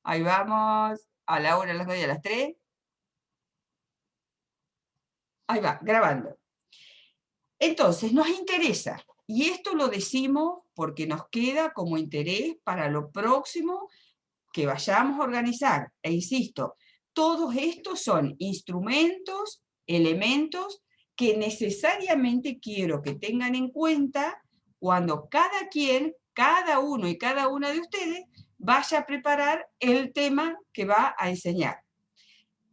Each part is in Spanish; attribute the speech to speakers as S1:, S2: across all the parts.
S1: Ahí vamos, a la 1, a las 2 y a las 3. Ahí va, grabando. Entonces, nos interesa, y esto lo decimos porque nos queda como interés para lo próximo que vayamos a organizar. E insisto, todos estos son instrumentos, elementos que necesariamente quiero que tengan en cuenta cuando cada quien, cada uno y cada una de ustedes vaya a preparar el tema que va a enseñar.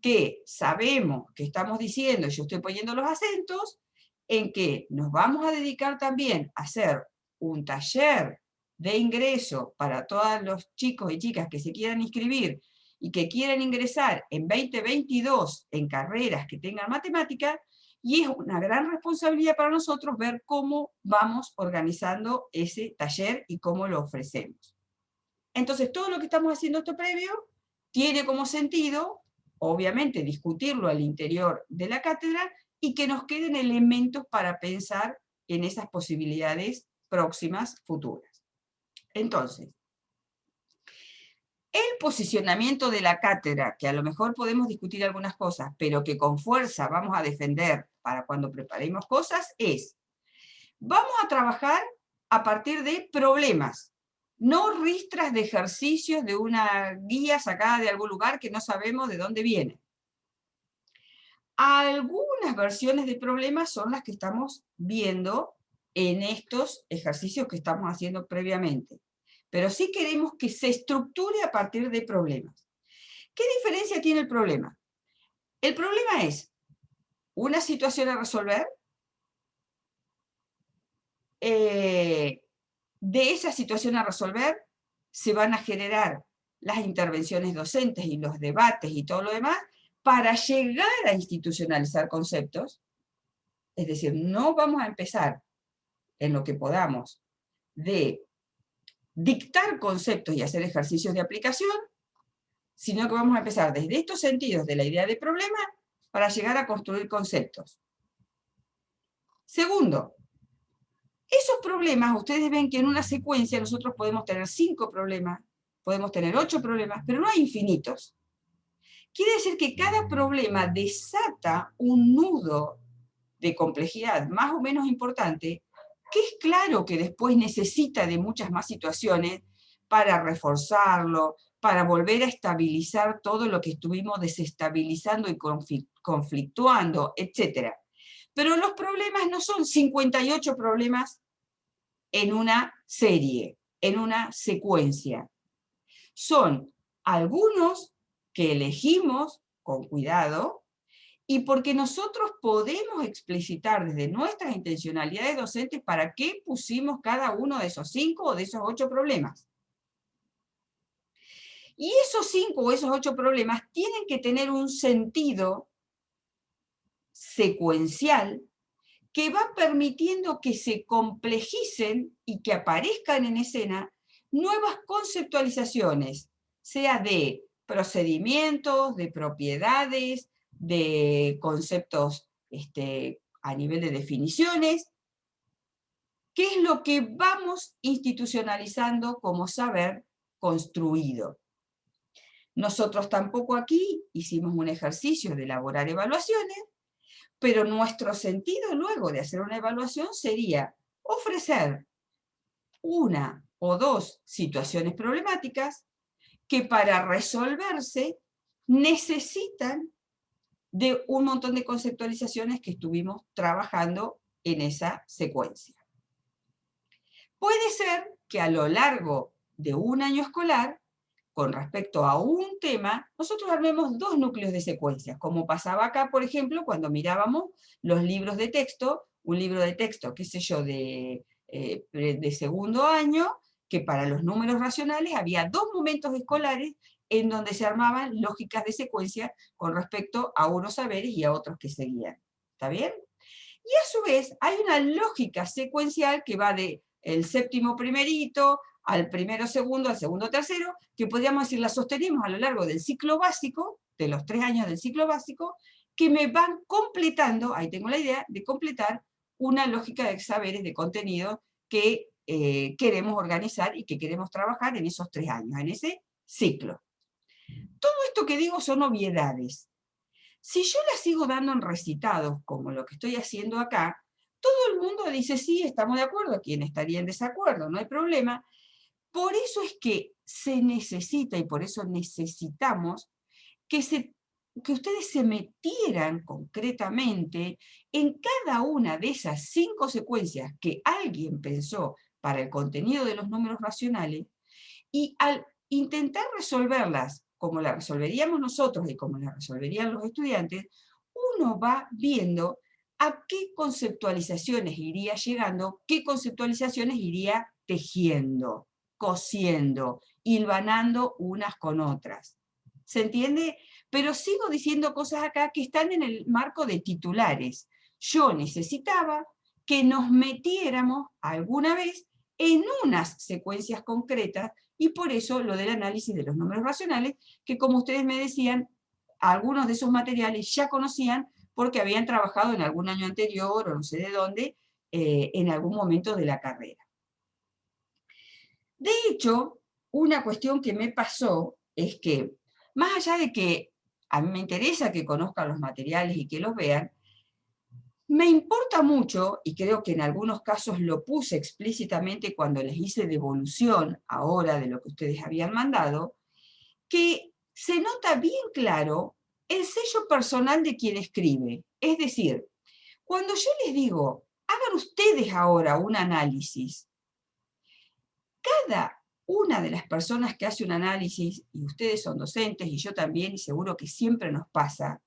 S1: Que sabemos que estamos diciendo, yo estoy poniendo los acentos, en que nos vamos a dedicar también a hacer un taller de ingreso para todos los chicos y chicas que se quieran inscribir y que quieran ingresar en 2022 en carreras que tengan matemática, y es una gran responsabilidad para nosotros ver cómo vamos organizando ese taller y cómo lo ofrecemos. Entonces, todo lo que estamos haciendo esto previo tiene como sentido, obviamente, discutirlo al interior de la cátedra y que nos queden elementos para pensar en esas posibilidades próximas, futuras. Entonces, el posicionamiento de la cátedra, que a lo mejor podemos discutir algunas cosas, pero que con fuerza vamos a defender para cuando preparemos cosas, es, vamos a trabajar a partir de problemas, no ristras de ejercicios de una guía sacada de algún lugar que no sabemos de dónde viene. Algunas versiones de problemas son las que estamos viendo en estos ejercicios que estamos haciendo previamente. Pero sí queremos que se estructure a partir de problemas. ¿Qué diferencia tiene el problema? El problema es una situación a resolver, de esa situación a resolver se van a generar las intervenciones docentes y los debates y todo lo demás para llegar a institucionalizar conceptos. Es decir, no vamos a empezar en lo que podamos de dictar conceptos y hacer ejercicios de aplicación, sino que vamos a empezar desde estos sentidos de la idea de problema para llegar a construir conceptos. Segundo, esos problemas, ustedes ven que en una secuencia nosotros podemos tener 5 problemas, podemos tener 8 problemas, pero no hay infinitos. Quiere decir que cada problema desata un nudo de complejidad más o menos importante, que es claro que después necesita de muchas más situaciones para reforzarlo, para volver a estabilizar todo lo que estuvimos desestabilizando y conflictuando, etc. Pero los problemas no son 58 problemas en una serie, en una secuencia. Son algunos que elegimos con cuidado y porque nosotros podemos explicitar desde nuestras intencionalidades docentes para qué pusimos cada uno de esos 5 o de esos 8 problemas. Y esos 5 o esos 8 problemas tienen que tener un sentido secuencial que va permitiendo que se complejicen y que aparezcan en escena nuevas conceptualizaciones, sea de procedimientos, de propiedades, de conceptos a nivel de definiciones, que es lo que vamos institucionalizando como saber construido. Nosotros tampoco aquí hicimos un ejercicio de elaborar evaluaciones, pero nuestro sentido luego de hacer una evaluación sería ofrecer una o dos situaciones problemáticas que para resolverse necesitan de un montón de conceptualizaciones que estuvimos trabajando en esa secuencia. Puede ser que a lo largo de un año escolar, con respecto a un tema, nosotros armemos 2 núcleos de secuencias, como pasaba acá, por ejemplo, cuando mirábamos los libros de texto, un libro de texto, qué sé yo, de segundo año, que para los números racionales había 2 momentos escolares en donde se armaban lógicas de secuencia con respecto a unos saberes y a otros que seguían. ¿Está bien? Y a su vez hay una lógica secuencial que va de el séptimo primerito al primero segundo, al segundo tercero, que podríamos decir la sostenemos a lo largo del ciclo básico, de los 3 años del ciclo básico, que me van completando, ahí tengo la idea, de completar una lógica de saberes, de contenido que queremos organizar y que queremos trabajar en esos 3 años, en ese ciclo. esto que digo son obviedades. Si yo las sigo dando en recitados, como lo que estoy haciendo acá, todo el mundo dice, sí, estamos de acuerdo, ¿quién estaría en desacuerdo? No hay problema. Por eso es que se necesita, y por eso necesitamos, que ustedes se metieran concretamente en cada una de esas 5 secuencias que alguien pensó para el contenido de los números racionales, y al intentar resolverlas como las resolveríamos nosotros y como las resolverían los estudiantes, uno va viendo a qué conceptualizaciones iría llegando, qué conceptualizaciones iría tejiendo, cosiendo, hilvanando unas con otras. ¿Se entiende? Pero sigo diciendo cosas acá que están en el marco de titulares. Yo necesitaba que nos metiéramos alguna vez en unas secuencias concretas, y por eso lo del análisis de los números racionales, que como ustedes me decían, algunos de esos materiales ya conocían porque habían trabajado en algún año anterior o no sé de dónde, en algún momento de la carrera. De hecho, una cuestión que me pasó es que, más allá de que a mí me interesa que conozcan los materiales y que los vean, me importa mucho, y creo que en algunos casos lo puse explícitamente cuando les hice devolución ahora de lo que ustedes habían mandado, que se nota bien claro el sello personal de quien escribe. Es decir, cuando yo les digo, hagan ustedes ahora un análisis, cada una de las personas que hace un análisis, y ustedes son docentes y yo también, y seguro que siempre nos pasa,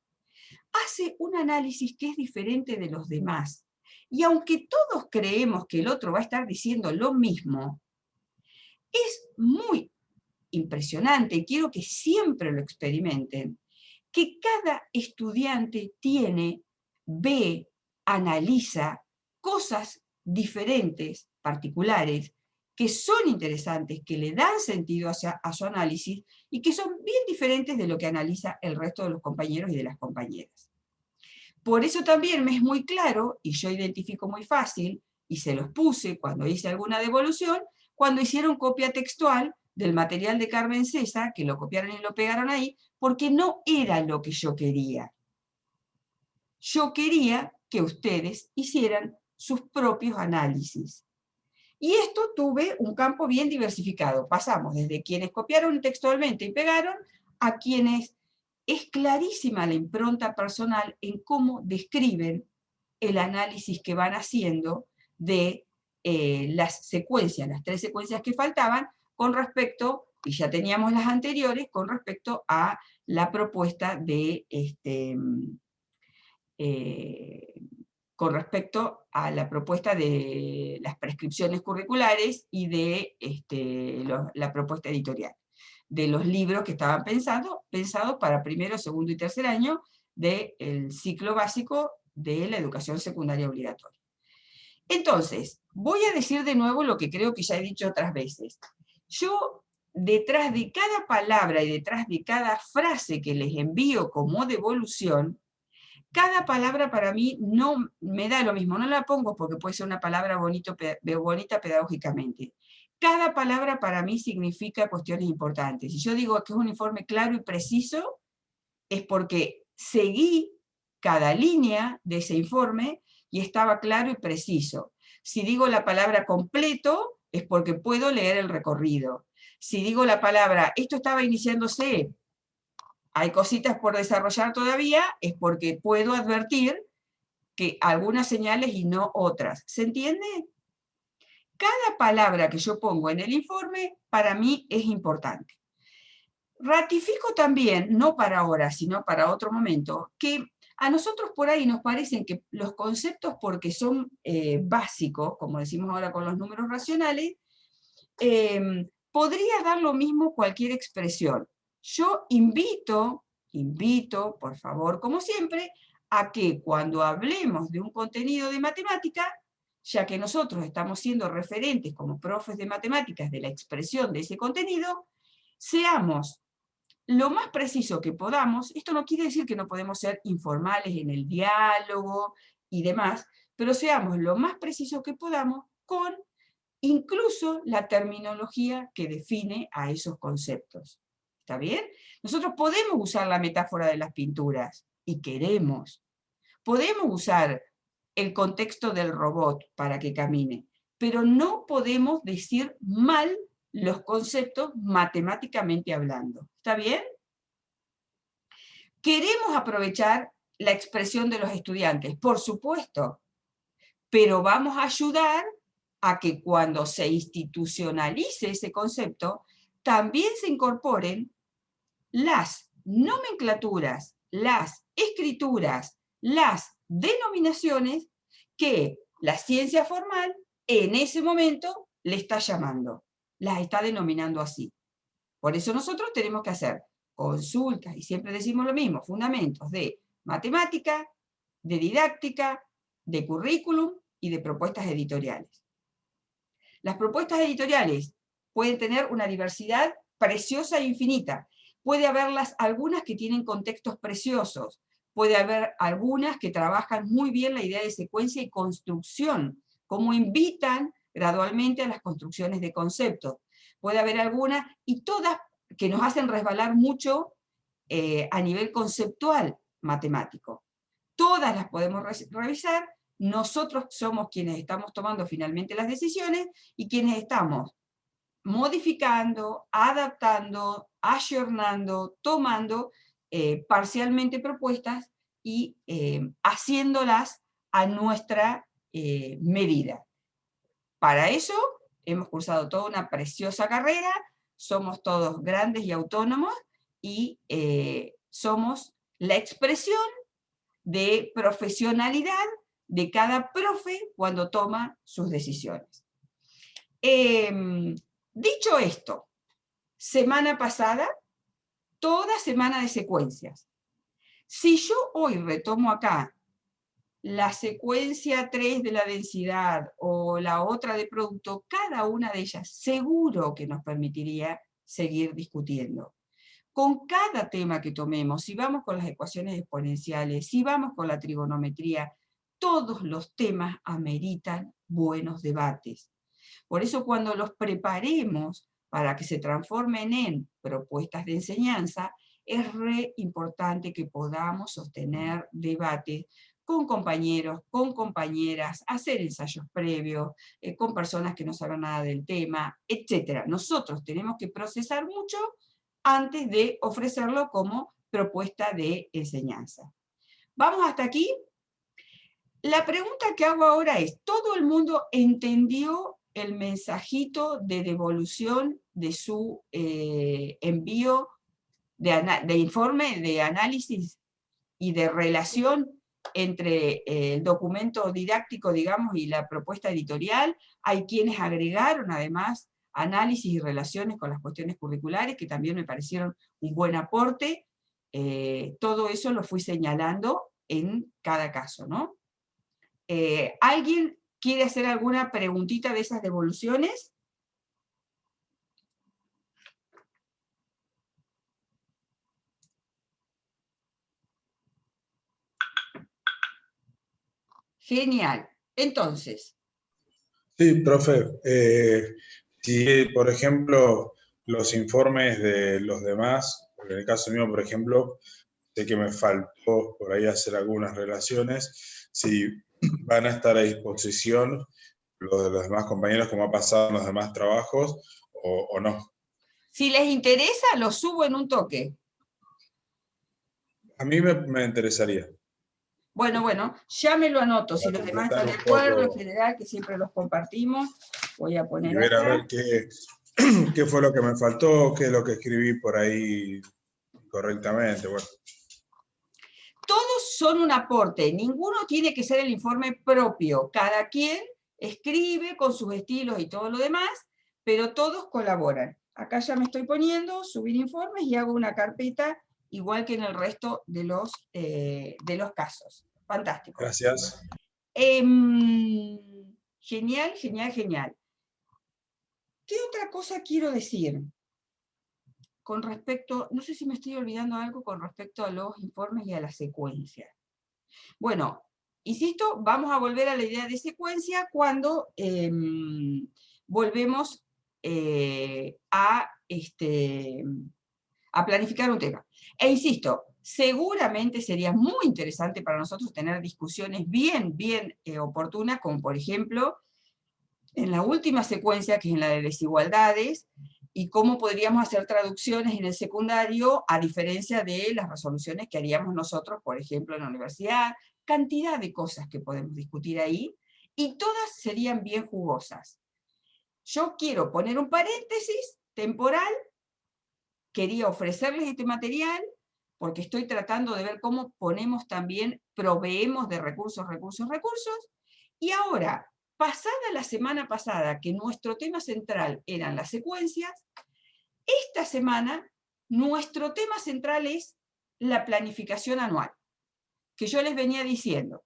S1: hace un análisis que es diferente de los demás. Y aunque todos creemos que el otro va a estar diciendo lo mismo, es muy impresionante, y quiero que siempre lo experimenten, que cada estudiante tiene, ve, analiza cosas diferentes, particulares, que son interesantes, que le dan sentido a su análisis y que son bien diferentes de lo que analiza el resto de los compañeros y de las compañeras. Por eso también me es muy claro, y yo identifico muy fácil, y se los puse cuando hice alguna devolución, cuando hicieron copia textual del material de Carmen César, que lo copiaron y lo pegaron ahí, porque no era lo que yo quería. Yo quería que ustedes hicieran sus propios análisis. Y esto tuve un campo bien diversificado. Pasamos desde quienes copiaron textualmente y pegaron, a quienes es clarísima la impronta personal en cómo describen el análisis que van haciendo de las secuencias, las 3 secuencias que faltaban, con respecto, y ya teníamos las anteriores, con respecto a la propuesta de con respecto a la propuesta de las prescripciones curriculares y de la propuesta editorial, de los libros que estaban pensados para primero, segundo y tercer año del ciclo básico de la educación secundaria obligatoria. Entonces, voy a decir de nuevo lo que creo que ya he dicho otras veces. Yo, detrás de cada palabra y detrás de cada frase que les envío como devolución, cada palabra para mí no me da lo mismo, no la pongo porque puede ser una palabra bonita pedagógicamente. Cada palabra para mí significa cuestiones importantes. Si yo digo que es un informe claro y preciso, es porque seguí cada línea de ese informe y estaba claro y preciso. Si digo la palabra completo, es porque puedo leer el recorrido. Si digo la palabra, esto estaba iniciándose, hay cositas por desarrollar todavía, es porque puedo advertir que algunas señales y no otras. ¿Se entiende? Cada palabra que yo pongo en el informe para mí es importante. Ratifico también, no para ahora, sino para otro momento, que a nosotros por ahí nos parecen que los conceptos, porque son básicos, como decimos ahora con los números racionales, podría dar lo mismo cualquier expresión. Yo invito, por favor, como siempre, a que cuando hablemos de un contenido de matemática, ya que nosotros estamos siendo referentes como profes de matemáticas de la expresión de ese contenido, seamos lo más preciso que podamos. Esto no quiere decir que no podemos ser informales en el diálogo y demás, pero seamos lo más preciso que podamos con incluso la terminología que define a esos conceptos. ¿Está bien? Nosotros podemos usar la metáfora de las pinturas, y queremos. Podemos usar el contexto del robot para que camine, pero no podemos decir mal los conceptos matemáticamente hablando. ¿Está bien? Queremos aprovechar la expresión de los estudiantes, por supuesto, pero vamos a ayudar a que cuando se institucionalice ese concepto, también se incorporen las nomenclaturas, las escrituras, las denominaciones que la ciencia formal en ese momento le está llamando, las está denominando así. Por eso nosotros tenemos que hacer consultas, y siempre decimos lo mismo, fundamentos de matemática, de didáctica, de currículum y de propuestas editoriales. Las propuestas editoriales pueden tener una diversidad preciosa e infinita. Puede haberlas algunas que tienen contextos preciosos, puede haber algunas que trabajan muy bien la idea de secuencia y construcción, como invitan gradualmente a las construcciones de conceptos. Puede haber algunas, y todas que nos hacen resbalar mucho a nivel conceptual matemático. Todas las podemos revisar, nosotros somos quienes estamos tomando finalmente las decisiones y quienes estamos modificando, adaptando, ayornando, tomando parcialmente propuestas y haciéndolas a nuestra medida. Para eso hemos cursado toda una preciosa carrera, somos todos grandes y autónomos, y somos la expresión de profesionalidad de cada profe cuando toma sus decisiones. Dicho esto, semana pasada, toda semana de secuencias. Si yo hoy retomo acá la secuencia 3 de la densidad o la otra de producto, cada una de ellas seguro que nos permitiría seguir discutiendo. Con cada tema que tomemos, si vamos con las ecuaciones exponenciales, si vamos con la trigonometría, todos los temas ameritan buenos debates. Por eso cuando los preparemos para que se transformen en propuestas de enseñanza, es re importante que podamos sostener debates con compañeros, con compañeras, hacer ensayos previos, con personas que no saben nada del tema, etc. Nosotros tenemos que procesar mucho antes de ofrecerlo como propuesta de enseñanza. ¿Vamos hasta aquí? La pregunta que hago ahora es, ¿todo el mundo entendió el mensajito de devolución de su envío de informe de análisis y de relación entre el documento didáctico, digamos, y la propuesta editorial? Hay quienes agregaron además análisis y relaciones con las cuestiones curriculares, que también me parecieron un buen aporte. Todo eso lo fui señalando en cada caso, ¿no? ¿Alguien quiere hacer alguna preguntita de esas devoluciones? Genial. Entonces.
S2: Sí, profe. Si, por ejemplo, los informes de los demás, porque en el caso mío, por ejemplo, sé que me faltó por ahí hacer algunas relaciones, si van a estar a disposición los de los demás compañeros, como ha pasado en los demás trabajos, o no.
S1: Si les interesa, lo subo en un toque.
S2: A mí me interesaría.
S1: Bueno, ya me lo anoto. Si los demás están de acuerdo, en general, que siempre los compartimos, voy a poner
S2: y ver
S1: acá.
S2: A ver qué fue lo que me faltó, qué es lo que escribí por ahí correctamente. Bueno.
S1: Todos son un aporte, ninguno tiene que ser el informe propio. Cada quien escribe con sus estilos y todo lo demás, pero todos colaboran. Acá ya me estoy poniendo, subir informes y hago una carpeta igual que en el resto de los casos. Fantástico.
S2: Gracias.
S1: Genial, genial, genial. ¿Qué otra cosa quiero decir? Con respecto, no sé si me estoy olvidando algo con respecto a los informes y a la secuencia. Bueno, insisto, vamos a volver a la idea de secuencia cuando volvemos a a planificar un tema. E insisto, seguramente sería muy interesante para nosotros tener discusiones bien oportunas, como por ejemplo, en la última secuencia, que es en la de desigualdades, y cómo podríamos hacer traducciones en el secundario, a diferencia de las resoluciones que haríamos nosotros, por ejemplo, en la universidad, cantidad de cosas que podemos discutir ahí, y todas serían bien jugosas. Yo quiero poner un paréntesis temporal, quería ofrecerles este material, porque estoy tratando de ver cómo ponemos también, proveemos de recursos, y ahora, pasada la semana pasada, que nuestro tema central eran las secuencias, esta semana nuestro tema central es la planificación anual, que yo les venía diciendo.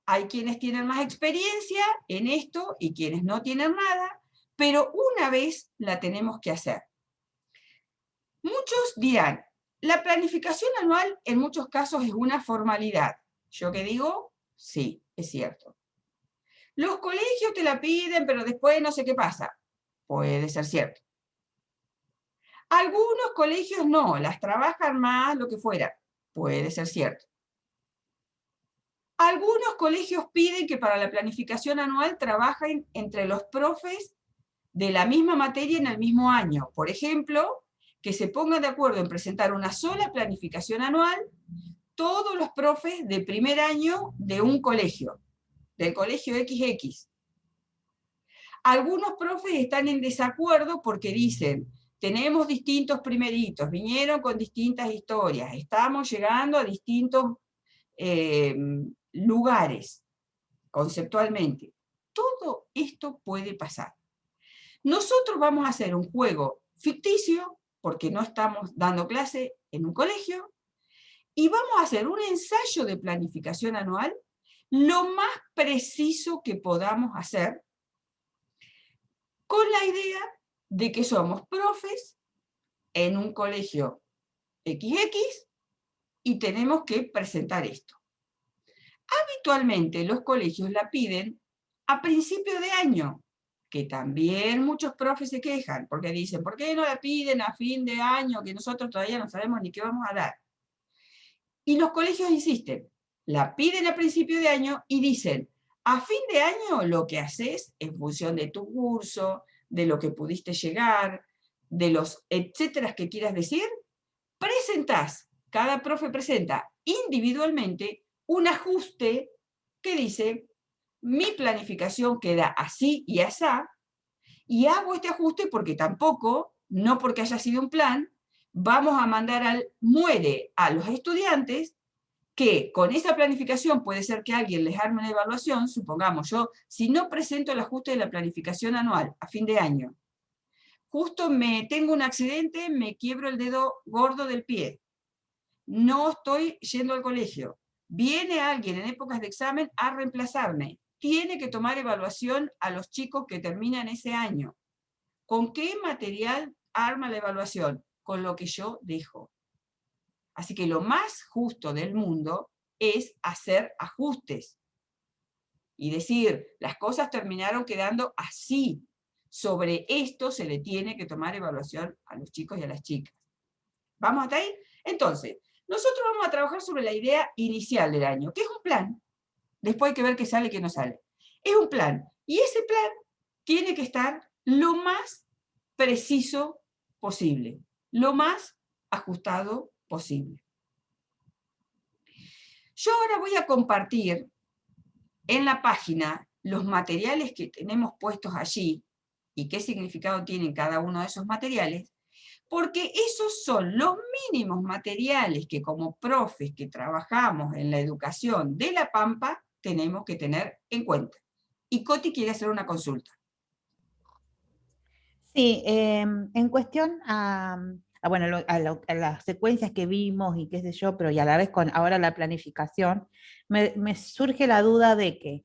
S1: Hay quienes tienen más experiencia en esto y quienes no tienen nada, pero una vez la tenemos que hacer. Muchos dirán, la planificación anual en muchos casos es una formalidad. ¿Yo qué digo? Sí, es cierto. Los colegios te la piden, pero después no sé qué pasa. Puede ser cierto. Algunos colegios no, las trabajan más, lo que fuera. Puede ser cierto. Algunos colegios piden que para la planificación anual trabajen entre los profes de la misma materia en el mismo año. Por ejemplo, que se pongan de acuerdo en presentar una sola planificación anual todos los profes de primer año de un colegio, del colegio XX. Algunos profes están en desacuerdo porque dicen, tenemos distintos primeritos, vinieron con distintas historias, estamos llegando a distintos lugares conceptualmente. Todo esto puede pasar. Nosotros vamos a hacer un juego ficticio, porque no estamos dando clase en un colegio, y vamos a hacer un ensayo de planificación anual lo más preciso que podamos hacer, con la idea de que somos profes en un colegio XX y tenemos que presentar esto. Habitualmente los colegios la piden a principio de año, que también muchos profes se quejan, porque dicen, ¿por qué no la piden a fin de año, que nosotros todavía no sabemos ni qué vamos a dar? Y los colegios insisten, la piden a principio de año y dicen, a fin de año lo que haces en función de tu curso, de lo que pudiste llegar, de los etcétera que quieras decir, presentás, cada profe presenta individualmente un ajuste que dice, mi planificación queda así y asá, y hago este ajuste porque tampoco, no porque haya sido un plan, vamos a mandar al muere a los estudiantes que con esa planificación puede ser que alguien les arme una evaluación, supongamos yo, si no presento el ajuste de la planificación anual a fin de año, justo me tengo un accidente, me quiebro el dedo gordo del pie, no estoy yendo al colegio, viene alguien en épocas de examen a reemplazarme, tiene que tomar evaluación a los chicos que terminan ese año. ¿Con qué material arma la evaluación? Con lo que yo dejo. Así que lo más justo del mundo es hacer ajustes y decir, las cosas terminaron quedando así. Sobre esto se le tiene que tomar evaluación a los chicos y a las chicas. ¿Vamos hasta ahí? Entonces, nosotros vamos a trabajar sobre la idea inicial del año, que es un plan. Después hay que ver qué sale y qué no sale. Es un plan. Y ese plan tiene que estar lo más preciso posible, lo más ajustado posible. Yo ahora voy a compartir en la página los materiales que tenemos puestos allí y qué significado tienen cada uno de esos materiales, porque esos son los mínimos materiales que como profes que trabajamos en la educación de La Pampa tenemos que tener en cuenta. Y Coti quiere hacer una consulta.
S3: Sí, en cuestión bueno, a las secuencias que vimos y qué sé yo, pero y a la vez con ahora la planificación, me surge la duda de que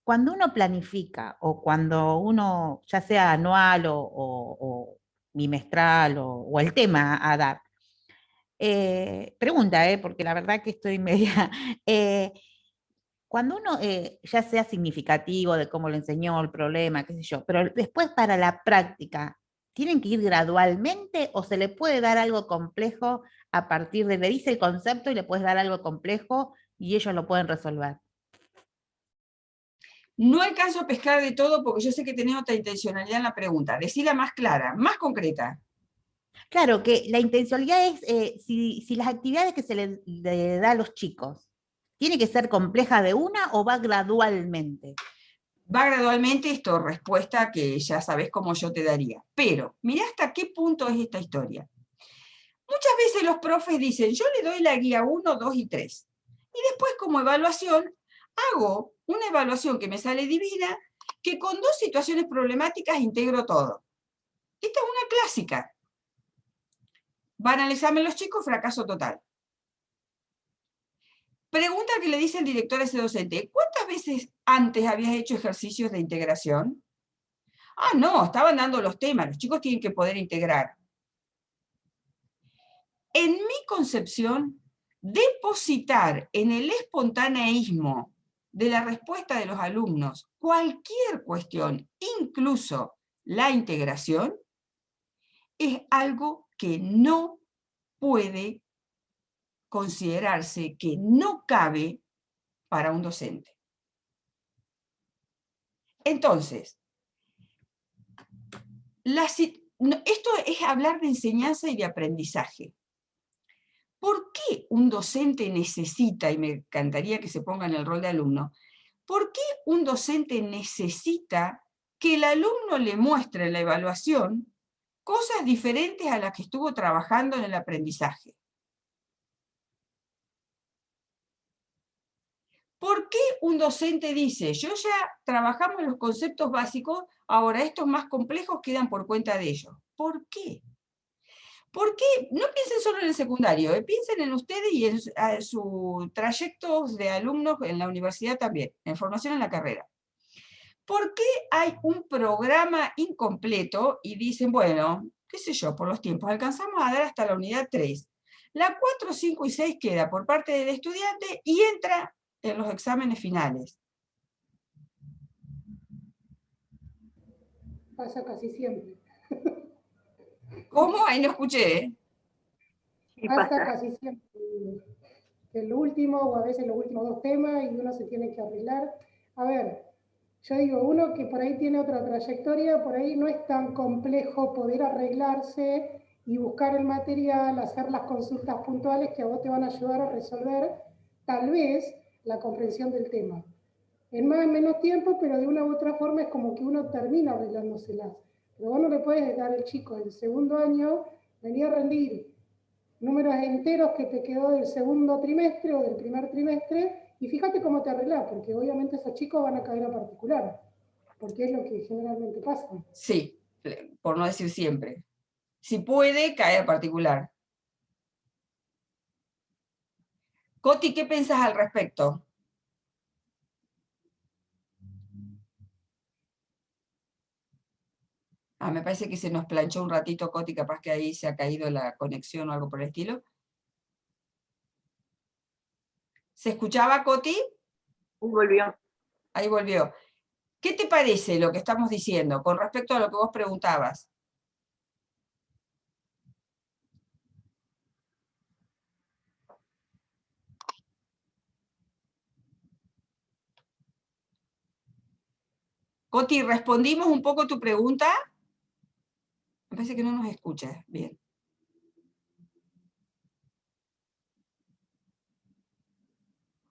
S3: cuando uno planifica o cuando uno, ya sea anual o bimestral o el tema a dar, pregunta, porque la verdad que estoy media... cuando uno ya sea significativo de cómo lo enseñó, el problema, qué sé yo, pero después para la práctica, ¿Tienen que ir gradualmente o se le puede dar algo complejo a partir de, le dice el concepto y le puedes dar algo complejo y ellos lo pueden resolver?
S1: No alcanzo a pescar de todo porque yo sé que tenés otra intencionalidad en la pregunta. Decila más clara, más concreta.
S3: Claro, que la intencionalidad es si las actividades que se le da a los chicos, ¿tiene que ser compleja de una o va gradualmente?
S1: Va gradualmente, esto, respuesta que ya sabés cómo yo te daría. Pero, mirá hasta qué punto es esta historia. Muchas veces los profes dicen, yo le doy la guía 1, 2 y 3. Y después, como evaluación, hago una evaluación que me sale divina, que con 2 situaciones problemáticas integro todo. Esta es una clásica. Van al examen los chicos, fracaso total. Pregunta que le dice el director a ese docente, ¿cuántas veces antes habías hecho ejercicios de integración? Ah, no, estaban dando los temas, los chicos tienen que poder integrar. En mi concepción, depositar en el espontaneísmo de la respuesta de los alumnos cualquier cuestión, incluso la integración, es algo que no puede considerarse, que no cabe para un docente. Entonces, esto es hablar de enseñanza y de aprendizaje. ¿Por qué un docente necesita, y me encantaría que se ponga en el rol de alumno, por qué un docente necesita que el alumno le muestre en la evaluación cosas diferentes a las que estuvo trabajando en el aprendizaje? ¿Por qué un docente dice, yo ya trabajamos los conceptos básicos, ahora estos más complejos quedan por cuenta de ellos? ¿Por qué? ¿Por qué? No piensen solo en el secundario, piensen en ustedes y en su trayecto de alumnos en la universidad también, en formación en la carrera. ¿Por qué hay un programa incompleto y dicen, bueno, qué sé yo, por los tiempos, alcanzamos a dar hasta la unidad 3? La 4, 5 y 6 queda por parte del estudiante y entra en los exámenes finales.
S4: Pasa casi siempre.
S1: ¿Cómo? Ahí no escuché.
S4: Pasa casi siempre. El último, o a veces los últimos 2 temas, y uno se tiene que arreglar. A ver, yo digo, uno que por ahí tiene otra trayectoria, por ahí no es tan complejo poder arreglarse y buscar el material, hacer las consultas puntuales que a vos te van a ayudar a resolver, tal vez, la comprensión del tema. En más o menos tiempo, pero de una u otra forma es como que uno termina arreglándoselas. Pero vos no le puedes dar al chico del segundo año, venía a rendir números enteros que te quedó del segundo trimestre o del primer trimestre, y fíjate cómo te arreglás, porque obviamente esos chicos van a caer a particular, porque es lo que generalmente pasa.
S1: Sí, por no decir siempre. Si puede, cae a particular. Coti, ¿qué pensás al respecto? Me parece que se nos planchó un ratito, Coti, capaz que ahí se ha caído la conexión o algo por el estilo. ¿Se escuchaba, Coti?
S5: Volvió.
S1: Ahí volvió. ¿Qué te parece lo que estamos diciendo con respecto a lo que vos preguntabas? Coti, ¿respondimos un poco tu pregunta? Me parece que no nos escuchas bien.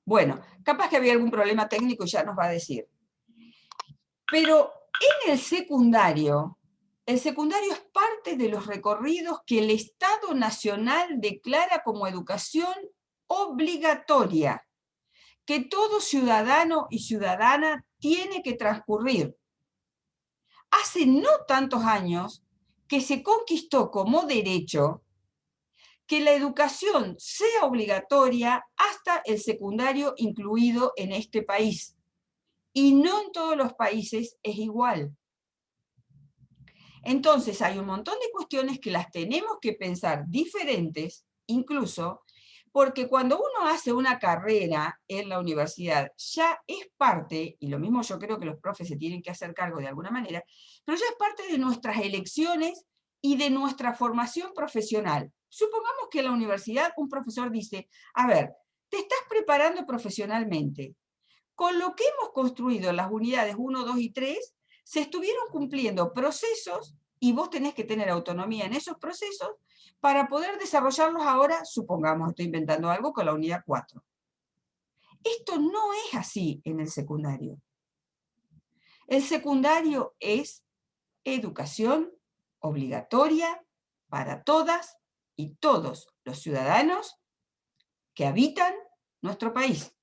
S1: Bueno, capaz que había algún problema técnico y ya nos va a decir. Pero en el secundario es parte de los recorridos que el Estado Nacional declara como educación obligatoria, que todo ciudadano y ciudadana tiene que transcurrir. Hace no tantos años que se conquistó como derecho que la educación sea obligatoria hasta el secundario incluido en este país. Y no en todos los países es igual. Entonces hay un montón de cuestiones que las tenemos que pensar diferentes, incluso, porque cuando uno hace una carrera en la universidad, ya es parte, y lo mismo yo creo que los profes se tienen que hacer cargo de alguna manera, pero ya es parte de nuestras elecciones y de nuestra formación profesional. Supongamos que en la universidad un profesor dice, a ver, te estás preparando profesionalmente. Con lo que hemos construido en las unidades 1, 2 y 3, se estuvieron cumpliendo procesos y vos tenés que tener autonomía en esos procesos para poder desarrollarlos ahora, supongamos, estoy inventando algo, con la unidad 4. Esto no es así en el secundario. El secundario es educación obligatoria para todas y todos los ciudadanos que habitan nuestro país.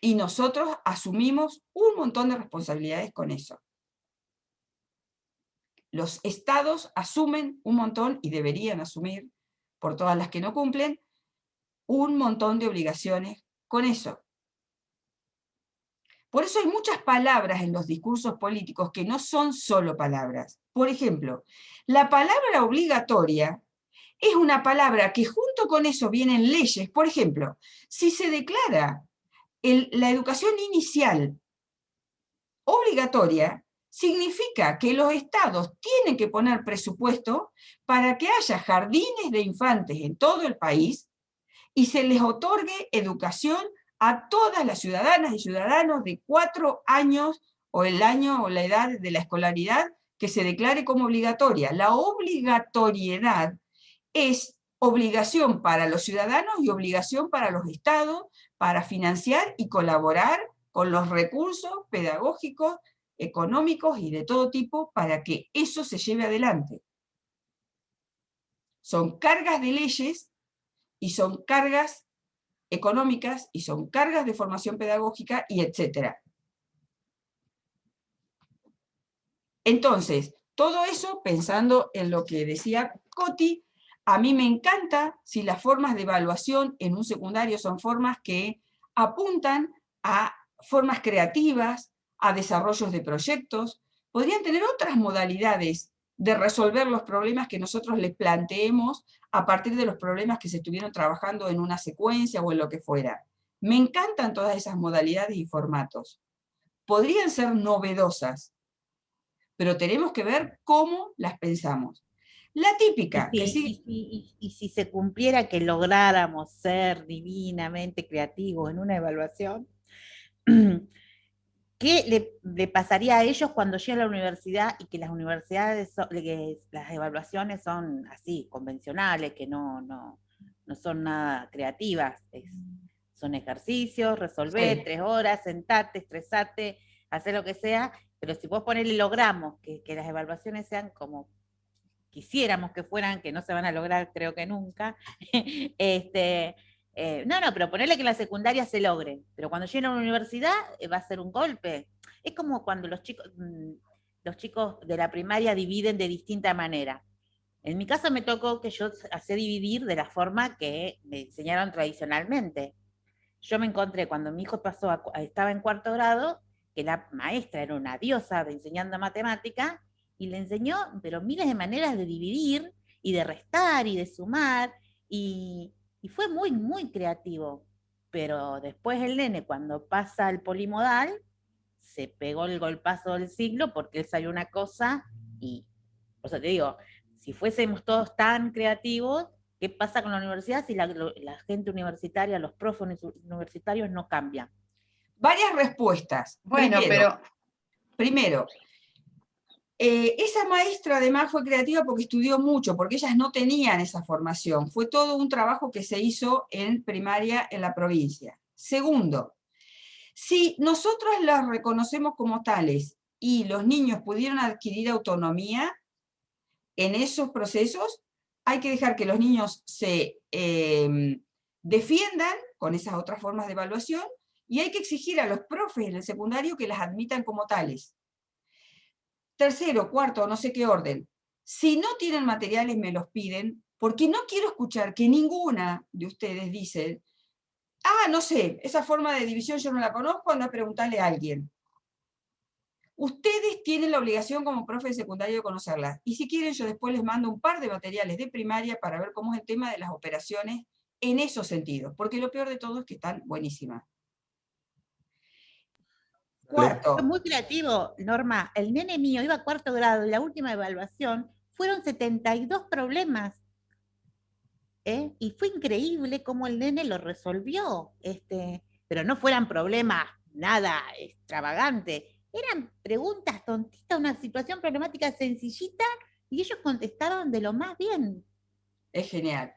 S1: Y nosotros asumimos un montón de responsabilidades con eso. Los estados asumen un montón, y deberían asumir, por todas las que no cumplen, un montón de obligaciones con eso. Por eso hay muchas palabras en los discursos políticos que no son solo palabras. Por ejemplo, la palabra obligatoria es una palabra que junto con eso vienen leyes. Por ejemplo, si se declara la educación inicial obligatoria, significa que los estados tienen que poner presupuesto para que haya jardines de infantes en todo el país y se les otorgue educación a todas las ciudadanas y ciudadanos de 4 años o el año o la edad de la escolaridad que se declare como obligatoria. La obligatoriedad es obligación para los ciudadanos y obligación para los estados para financiar y colaborar con los recursos pedagógicos, económicos y de todo tipo para que eso se lleve adelante. Son cargas de leyes y son cargas económicas y son cargas de formación pedagógica y etcétera. Entonces, todo eso, pensando en lo que decía Coti, a mí me encanta si las formas de evaluación en un secundario son formas que apuntan a formas creativas, a desarrollos de proyectos, podrían tener otras modalidades de resolver los problemas que nosotros les planteemos a partir de los problemas que se estuvieron trabajando en una secuencia o en lo que fuera. Me encantan todas esas modalidades y formatos. Podrían ser novedosas, pero tenemos que ver cómo las pensamos. La típica,
S3: Y si se cumpliera que lográramos ser divinamente creativos en una evaluación, ¿qué le pasaría a ellos cuando lleguen a la universidad y que las universidades, que las evaluaciones son así, convencionales, que no son nada creativas? Son ejercicios, resolver,
S1: sí.
S3: 3 horas, sentate, estresate, hacer lo que sea, pero si vos ponele logramos que las evaluaciones sean como quisiéramos que fueran, que no se van a lograr creo que nunca, pero ponerle que en la secundaria se logre, pero cuando lleguen a la universidad va a ser un golpe. Es como cuando los chicos de la primaria dividen de distinta manera. En mi caso me tocó que yo hacía dividir de la forma que me enseñaron tradicionalmente. Yo me encontré cuando mi hijo estaba en 4º grado, que la maestra era una diosa de enseñando matemática, y le enseñó, pero miles de maneras de dividir, y de restar, y de sumar, y fue muy, muy creativo. Pero después el nene, cuando pasa al polimodal, se pegó el golpazo del siglo, porque él salió una cosa, y, o sea, te digo, si fuésemos todos tan creativos, ¿qué pasa con la universidad si la gente universitaria, los profes universitarios no cambian?
S1: Varias respuestas.
S5: Bueno,
S1: Primero, esa maestra además fue creativa porque estudió mucho, porque ellas no tenían esa formación. Fue todo un trabajo que se hizo en primaria en la provincia. Segundo, si nosotros las reconocemos como tales y los niños pudieron adquirir autonomía en esos procesos, hay que dejar que los niños se defiendan con esas otras formas de evaluación y hay que exigir a los profes en el secundario que las admitan como tales. Tercero, cuarto, no sé qué orden. Si no tienen materiales, me los piden, porque no quiero escuchar que ninguna de ustedes dice, no sé, esa forma de división yo no la conozco, anda a preguntarle a alguien. Ustedes tienen la obligación como profe de secundario de conocerlas. Y si quieren, yo después les mando un par de materiales de primaria para ver cómo es el tema de las operaciones en esos sentidos, porque lo peor de todo es que están buenísimas. Cuarto.
S3: Muy creativo, Norma. El nene mío iba a 4º grado y la última evaluación fueron 72 problemas. Y fue increíble cómo el nene lo resolvió. Pero no fueran problemas nada extravagante. Eran preguntas tontitas, una situación problemática sencillita, y ellos contestaron de lo más bien.
S1: Es genial.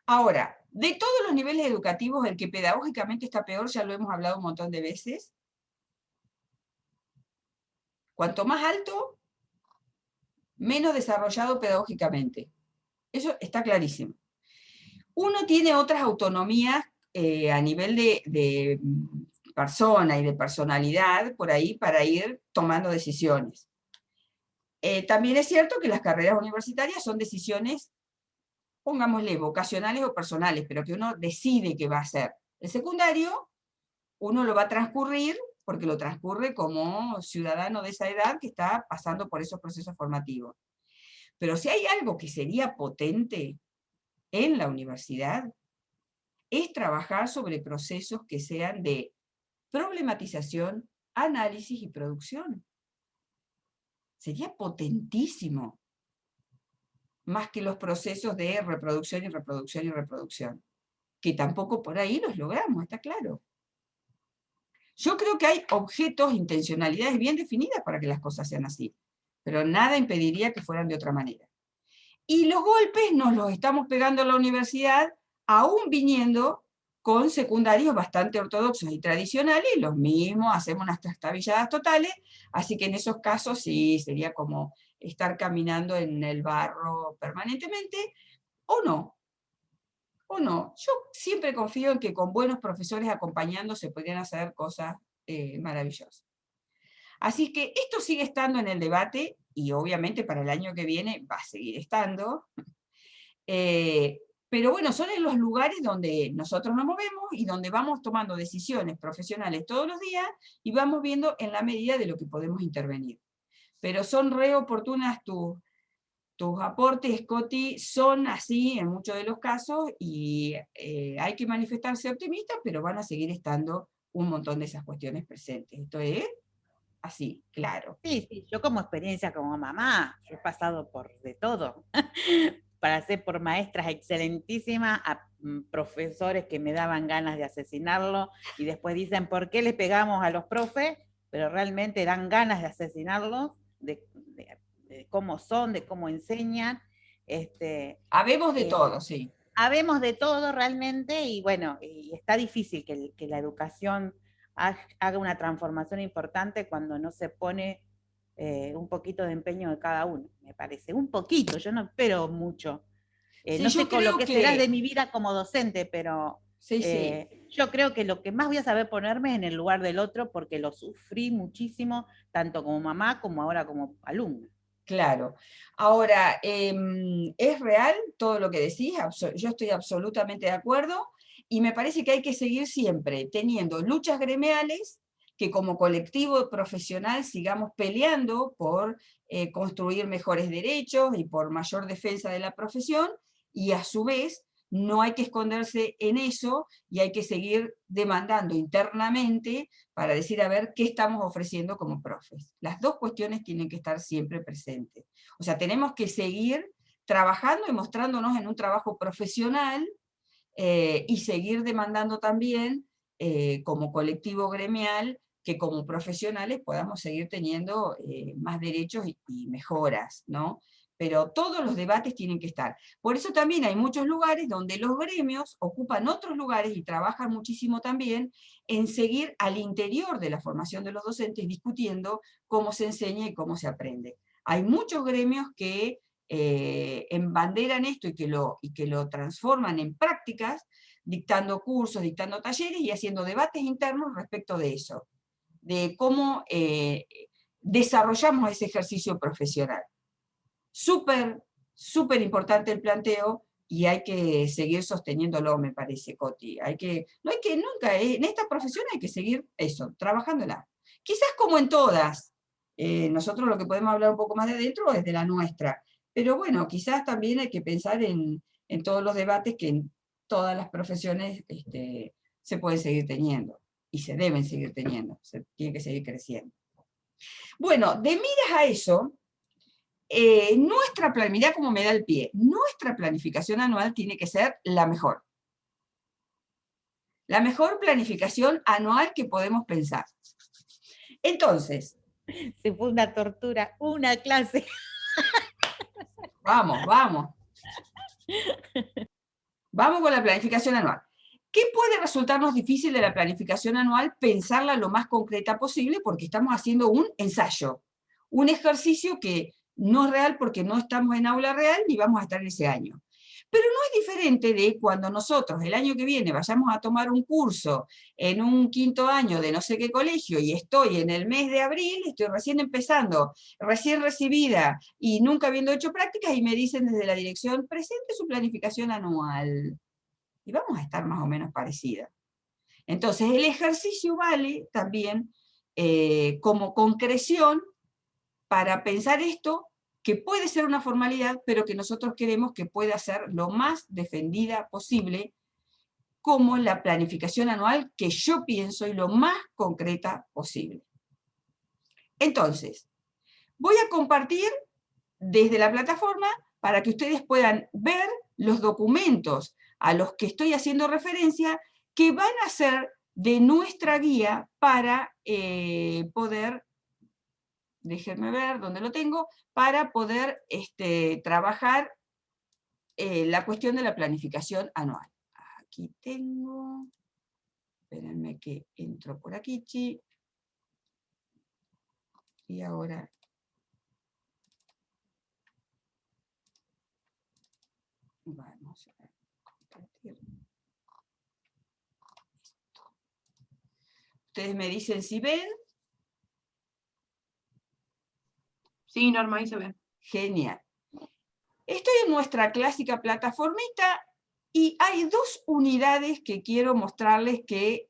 S1: Ahora, de todos los niveles educativos, el que pedagógicamente está peor, ya lo hemos hablado un montón de veces. Cuanto más alto, menos desarrollado pedagógicamente. Eso está clarísimo. Uno tiene otras autonomías a nivel de persona y de personalidad por ahí para ir tomando decisiones. También es cierto que las carreras universitarias son decisiones, pongámosle, vocacionales o personales, pero que uno decide qué va a hacer. El secundario, uno lo va a transcurrir porque lo transcurre como ciudadano de esa edad que está pasando por esos procesos formativos. Pero si hay algo que sería potente en la universidad, es trabajar sobre procesos que sean de problematización, análisis y producción. Sería potentísimo, más que los procesos de reproducción y reproducción y reproducción, que tampoco por ahí los logramos, está claro. Yo creo que hay objetos, intencionalidades bien definidas para que las cosas sean así, pero nada impediría que fueran de otra manera. Y los golpes nos los estamos pegando a la universidad, aún viniendo con secundarios bastante ortodoxos y tradicionales, los mismos, hacemos unas trastabilladas totales, así que en esos casos sí, sería como estar caminando en el barro permanentemente, o no. O no. Yo siempre confío en que con buenos profesores acompañando se podrían hacer cosas maravillosas. Así que esto sigue estando en el debate, y obviamente para el año que viene va a seguir estando, pero bueno, son en los lugares donde nosotros nos movemos y donde vamos tomando decisiones profesionales todos los días y vamos viendo en la medida de lo que podemos intervenir. Pero son re oportunas tus aportes, Coti, son así en muchos de los casos y hay que manifestarse optimistas, pero van a seguir estando un montón de esas cuestiones presentes. Esto es así, claro.
S3: Sí, sí, yo como experiencia como mamá, yo he pasado por de todo. Para ser por maestras excelentísimas, a profesores que me daban ganas de asesinarlo, y después dicen, ¿por qué le pegamos a los profes? Pero realmente dan ganas de asesinarlos, de cómo son, de cómo enseñan.
S1: Habemos de todo, sí.
S3: Habemos de todo realmente, y bueno, y está difícil que la educación haga una transformación importante cuando no se pone un poquito de empeño de cada uno, me parece. Un poquito, yo no espero mucho.
S1: Sí,
S3: No
S1: yo
S3: sé con lo
S1: creo
S3: que será de mi vida como docente, pero
S1: sí, sí.
S3: yo creo que lo que más voy a saber ponerme es en el lugar del otro, porque lo sufrí muchísimo, tanto como mamá como ahora como alumna.
S1: Claro. Ahora, es real todo lo que decís, yo estoy absolutamente de acuerdo, y me parece que hay que seguir siempre teniendo luchas gremiales, que como colectivo profesional sigamos peleando por construir mejores derechos y por mayor defensa de la profesión, y a su vez no hay que esconderse en eso y hay que seguir demandando internamente para decir, a ver, qué estamos ofreciendo como profes. Las dos cuestiones tienen que estar siempre presentes. O sea, tenemos que seguir trabajando y mostrándonos en un trabajo profesional y seguir demandando también, como colectivo gremial, que como profesionales podamos seguir teniendo más derechos y mejoras, ¿no? Pero todos los debates tienen que estar. Por eso también hay muchos lugares donde los gremios ocupan otros lugares y trabajan muchísimo también en seguir al interior de la formación de los docentes discutiendo cómo se enseña y cómo se aprende. Hay muchos gremios que embanderan esto y que lo transforman en prácticas, dictando cursos, dictando talleres y haciendo debates internos respecto de eso, de cómo desarrollamos ese ejercicio profesional. Súper, súper importante el planteo y hay que seguir sosteniéndolo, me parece, Coti. No hay que nunca, en esta profesión hay que seguir eso, trabajándola. Quizás como en todas, nosotros lo que podemos hablar un poco más de adentro es de la nuestra, pero bueno, quizás también hay que pensar en todos los debates que en todas las profesiones se pueden seguir teniendo. y se deben seguir teniendo, se tiene que seguir creciendo. Bueno, de miras a eso, mirá cómo me da el pie, nuestra planificación anual tiene que ser la mejor. La mejor planificación anual que podemos pensar. Entonces,
S3: se fue una tortura, una clase.
S1: Vamos con la planificación anual. ¿Qué puede resultarnos difícil de la planificación anual? Pensarla lo más concreta posible porque estamos haciendo un ensayo, un ejercicio que no es real porque no estamos en aula real ni vamos a estar en ese año. Pero no es diferente de cuando nosotros el año que viene vayamos a tomar un curso en un quinto año de no sé qué colegio y estoy en el mes de abril, estoy recién empezando, recién recibida y nunca habiendo hecho prácticas y me dicen desde la dirección, presente su planificación anual. Y vamos a estar más o menos parecidas. Entonces el ejercicio vale también como concreción para pensar esto, que puede ser una formalidad, pero que nosotros queremos que pueda ser lo más defendida posible, como la planificación anual que yo pienso y lo más concreta posible. Entonces, voy a compartir desde la plataforma para que ustedes puedan ver los documentos a los que estoy haciendo referencia, que van a ser de nuestra guía para poder, déjenme ver dónde lo tengo, para poder trabajar la cuestión de la planificación anual. Aquí tengo, espérenme que entro por aquí, y ahora vamos a compartir esto. Ustedes me dicen si ven.
S5: Sí, Norma, ahí se ve.
S1: Genial. Estoy en nuestra clásica plataformita y hay dos unidades que quiero mostrarles que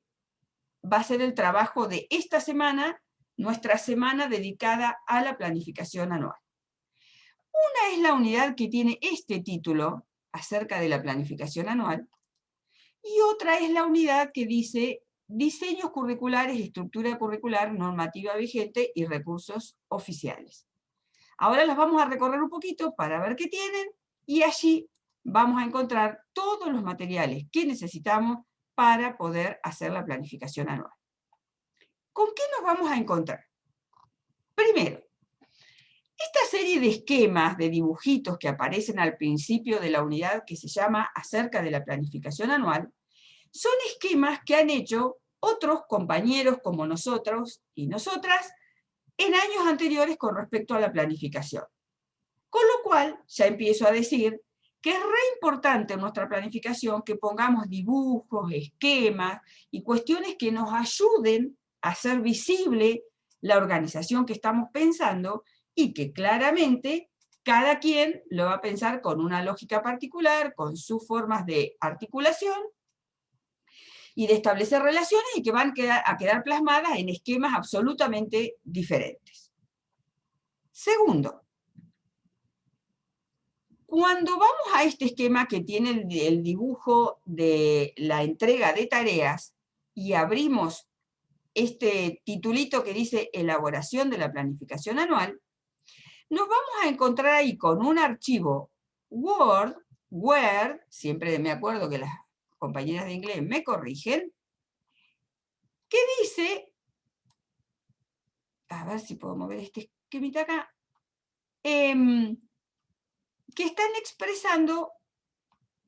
S1: va a ser el trabajo de esta semana, nuestra semana dedicada a la planificación anual. Una es la unidad que tiene este título, acerca de la planificación anual, y otra es la unidad que dice diseños curriculares, estructura curricular, normativa vigente y recursos oficiales. Ahora las vamos a recorrer un poquito para ver qué tienen, y allí vamos a encontrar todos los materiales que necesitamos para poder hacer la planificación anual. ¿Con qué nos vamos a encontrar? Primero, esta serie de esquemas, de dibujitos que aparecen al principio de la unidad que se llama acerca de la planificación anual, son esquemas que han hecho otros compañeros como nosotros y nosotras en años anteriores con respecto a la planificación. Con lo cual, ya empiezo a decir que es re importante en nuestra planificación que pongamos dibujos, esquemas y cuestiones que nos ayuden a hacer visible la organización que estamos pensando y que claramente cada quien lo va a pensar con una lógica particular, con sus formas de articulación y de establecer relaciones y que van a quedar plasmadas en esquemas absolutamente diferentes. Segundo, cuando vamos a este esquema que tiene el dibujo de la entrega de tareas y abrimos este titulito que dice elaboración de la planificación anual, nos vamos a encontrar ahí con un archivo Word, siempre me acuerdo que las compañeras de inglés me corrigen, que dice, a ver si puedo mover este esquemita acá, que están expresando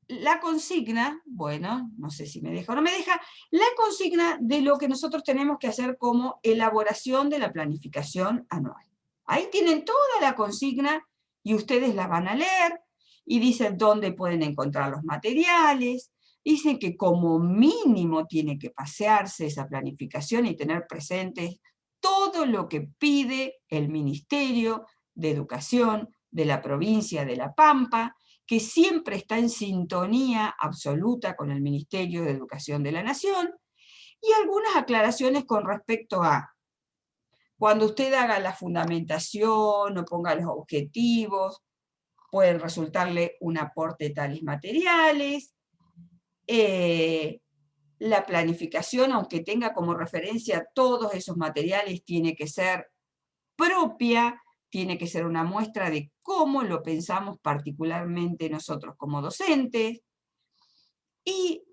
S1: la consigna, bueno, no sé si me deja o no me deja, la consigna de lo que nosotros tenemos que hacer como elaboración de la planificación anual. Ahí tienen toda la consigna y ustedes la van a leer y dicen dónde pueden encontrar los materiales, dicen que como mínimo tiene que pasearse esa planificación y tener presentes todo lo que pide el Ministerio de Educación de la provincia de La Pampa, que siempre está en sintonía absoluta con el Ministerio de Educación de la Nación, y algunas aclaraciones con respecto a cuando usted haga la fundamentación o ponga los objetivos, pueden resultarle un aporte de tales materiales, La planificación, aunque tenga como referencia todos esos materiales, tiene que ser propia, tiene que ser una muestra de cómo lo pensamos particularmente nosotros como docentes. Y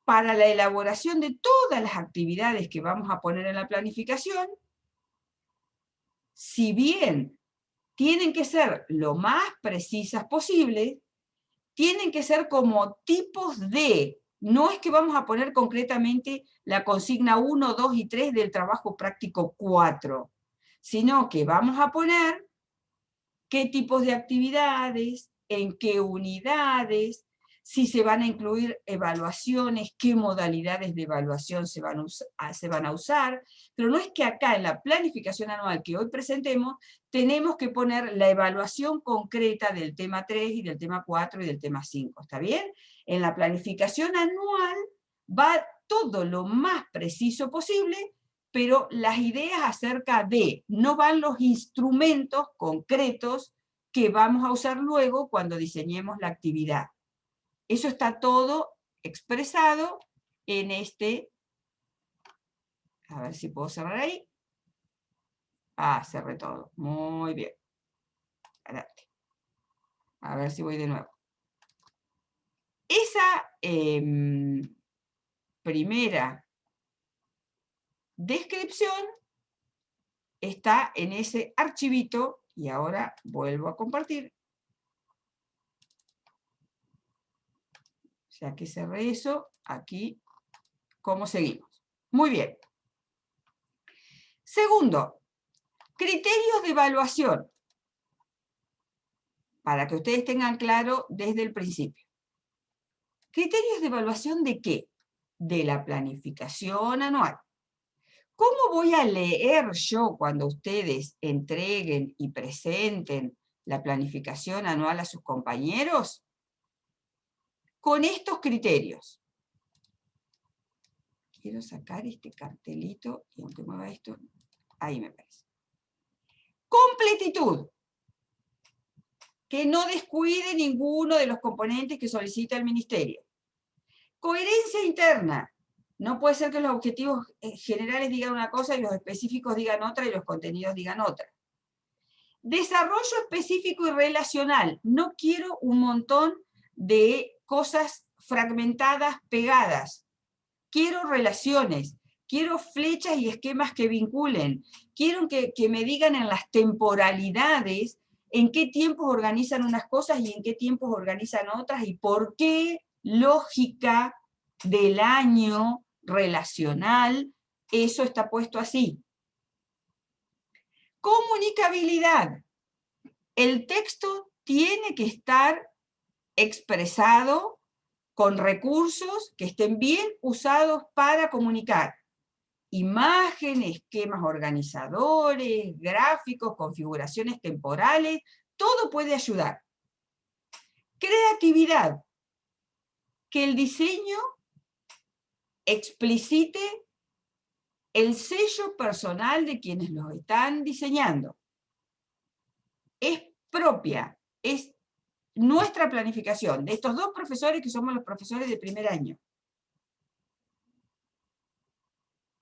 S1: para la elaboración de todas las actividades que vamos a poner en la planificación, si bien tienen que ser lo más precisas posible, tienen que ser como tipos de, no es que vamos a poner concretamente la consigna 1, 2 y 3 del trabajo práctico 4, sino que vamos a poner qué tipos de actividades, en qué unidades, si se van a incluir evaluaciones, qué modalidades de evaluación se van a usar, pero no es que acá en la planificación anual que hoy presentemos, tenemos que poner la evaluación concreta del tema 3 y del tema 4 y del tema 5, ¿está bien? En la planificación anual va todo lo más preciso posible, pero las ideas acerca de, no van los instrumentos concretos que vamos a usar luego cuando diseñemos la actividad. Eso está todo expresado en este, a ver si puedo cerrar ahí. Ah, cerré todo, muy bien. Adelante. A ver si voy de nuevo. Esa primera descripción está en ese archivito y ahora vuelvo a compartir. Ya que cerré eso, aquí, ¿cómo seguimos? Muy bien. Segundo, criterios de evaluación. Para que ustedes tengan claro desde el principio. ¿Criterios de evaluación de qué? De la planificación anual. ¿Cómo voy a leer yo cuando ustedes entreguen y presenten la planificación anual a sus compañeros? Con estos criterios. Quiero sacar este cartelito, y aunque mueva esto, ahí me parece. Completitud. Que no descuide ninguno de los componentes que solicita el ministerio. Coherencia interna. No puede ser que los objetivos generales digan una cosa y los específicos digan otra y los contenidos digan otra. Desarrollo específico y relacional. No quiero un montón de cosas fragmentadas, pegadas. Quiero relaciones, quiero flechas y esquemas que vinculen. Quiero que me digan en las temporalidades en qué tiempos organizan unas cosas y en qué tiempos organizan otras y por qué lógica del año relacional eso está puesto así. Comunicabilidad. El texto tiene que estar expresado con recursos que estén bien usados para comunicar. Imágenes, esquemas organizadores, gráficos, configuraciones temporales, todo puede ayudar. Creatividad. Que el diseño explicite el sello personal de quienes los están diseñando. Es propia, es nuestra planificación, de estos dos profesores que somos los profesores de primer año.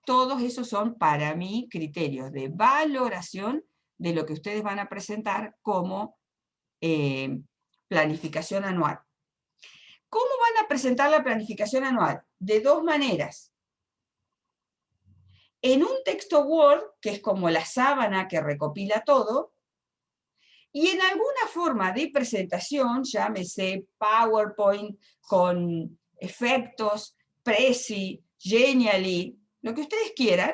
S1: Todos esos son, para mí, criterios de valoración de lo que ustedes van a presentar como planificación anual. ¿Cómo van a presentar la planificación anual? De dos maneras. En un texto Word, que es como la sábana que recopila todo, y en alguna forma de presentación, llámese PowerPoint con efectos, Prezi, Genially, lo que ustedes quieran,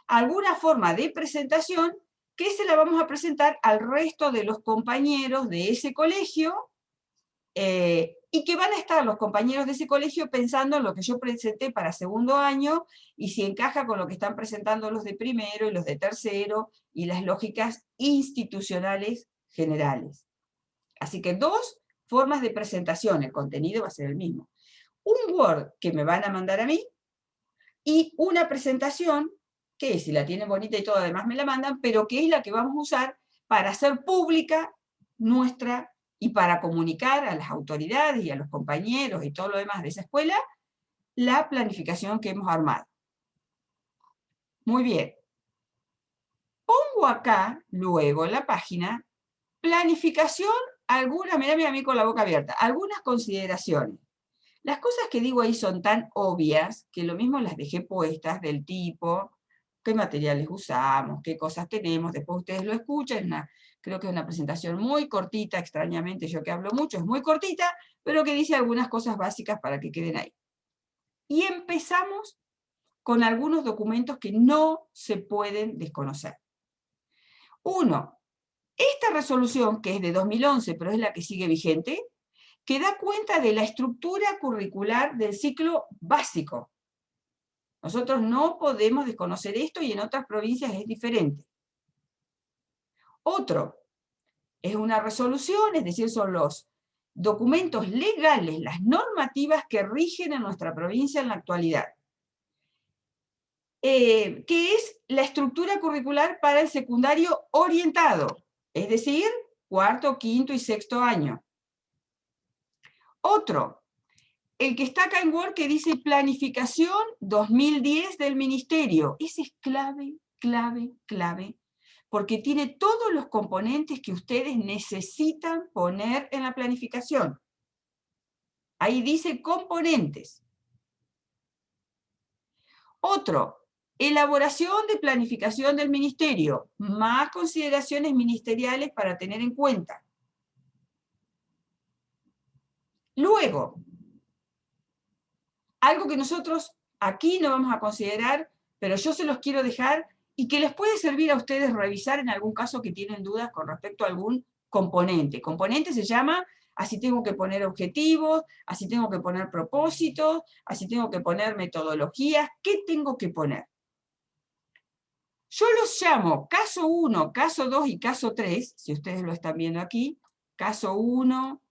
S1: alguna forma de presentación que se la vamos a presentar al resto de los compañeros de ese colegio y que van a estar los compañeros de ese colegio pensando en lo que yo presenté para segundo año y si encaja con lo que están presentando los de primero y los de tercero y las lógicas institucionales generales. Así que dos formas de presentación, el contenido va a ser el mismo. Un Word que me van a mandar a mí y una presentación que si la tienen bonita y todo además me la mandan, pero que es la que vamos a usar para hacer pública nuestra y para comunicar a las autoridades y a los compañeros y todo lo demás de esa escuela la planificación que hemos armado. Muy bien. Pongo acá, luego en la página, planificación, mírame a mí con la boca abierta, algunas consideraciones. Las cosas que digo ahí son tan obvias que lo mismo las dejé puestas del tipo, qué materiales usamos, qué cosas tenemos, después ustedes lo escuchan, creo que es una presentación muy cortita, extrañamente yo que hablo mucho, es muy cortita, pero que dice algunas cosas básicas para que queden ahí. Y empezamos con algunos documentos que no se pueden desconocer. Uno, esta resolución, que es de 2011, pero es la que sigue vigente, que da cuenta de la estructura curricular del ciclo básico. Nosotros no podemos desconocer esto y en otras provincias es diferente. Otro, es una resolución, es decir, son los documentos legales, las normativas que rigen en nuestra provincia en la actualidad. Que es la estructura curricular para el secundario orientado, es decir, cuarto, quinto y sexto año. Otro, el que está acá en Word que dice planificación 2010 del ministerio. Ese es clave, clave, clave, porque tiene todos los componentes que ustedes necesitan poner en la planificación. Ahí dice componentes. Otro, elaboración de planificación del ministerio, más consideraciones ministeriales para tener en cuenta. Luego, algo que nosotros aquí no vamos a considerar, pero yo se los quiero dejar y que les puede servir a ustedes revisar en algún caso que tienen dudas con respecto a algún componente. Componente se llama, así tengo que poner objetivos, así tengo que poner propósitos, así tengo que poner metodologías, ¿qué tengo que poner? Yo los llamo caso 1, caso 2 y caso 3, si ustedes lo están viendo aquí, caso 1,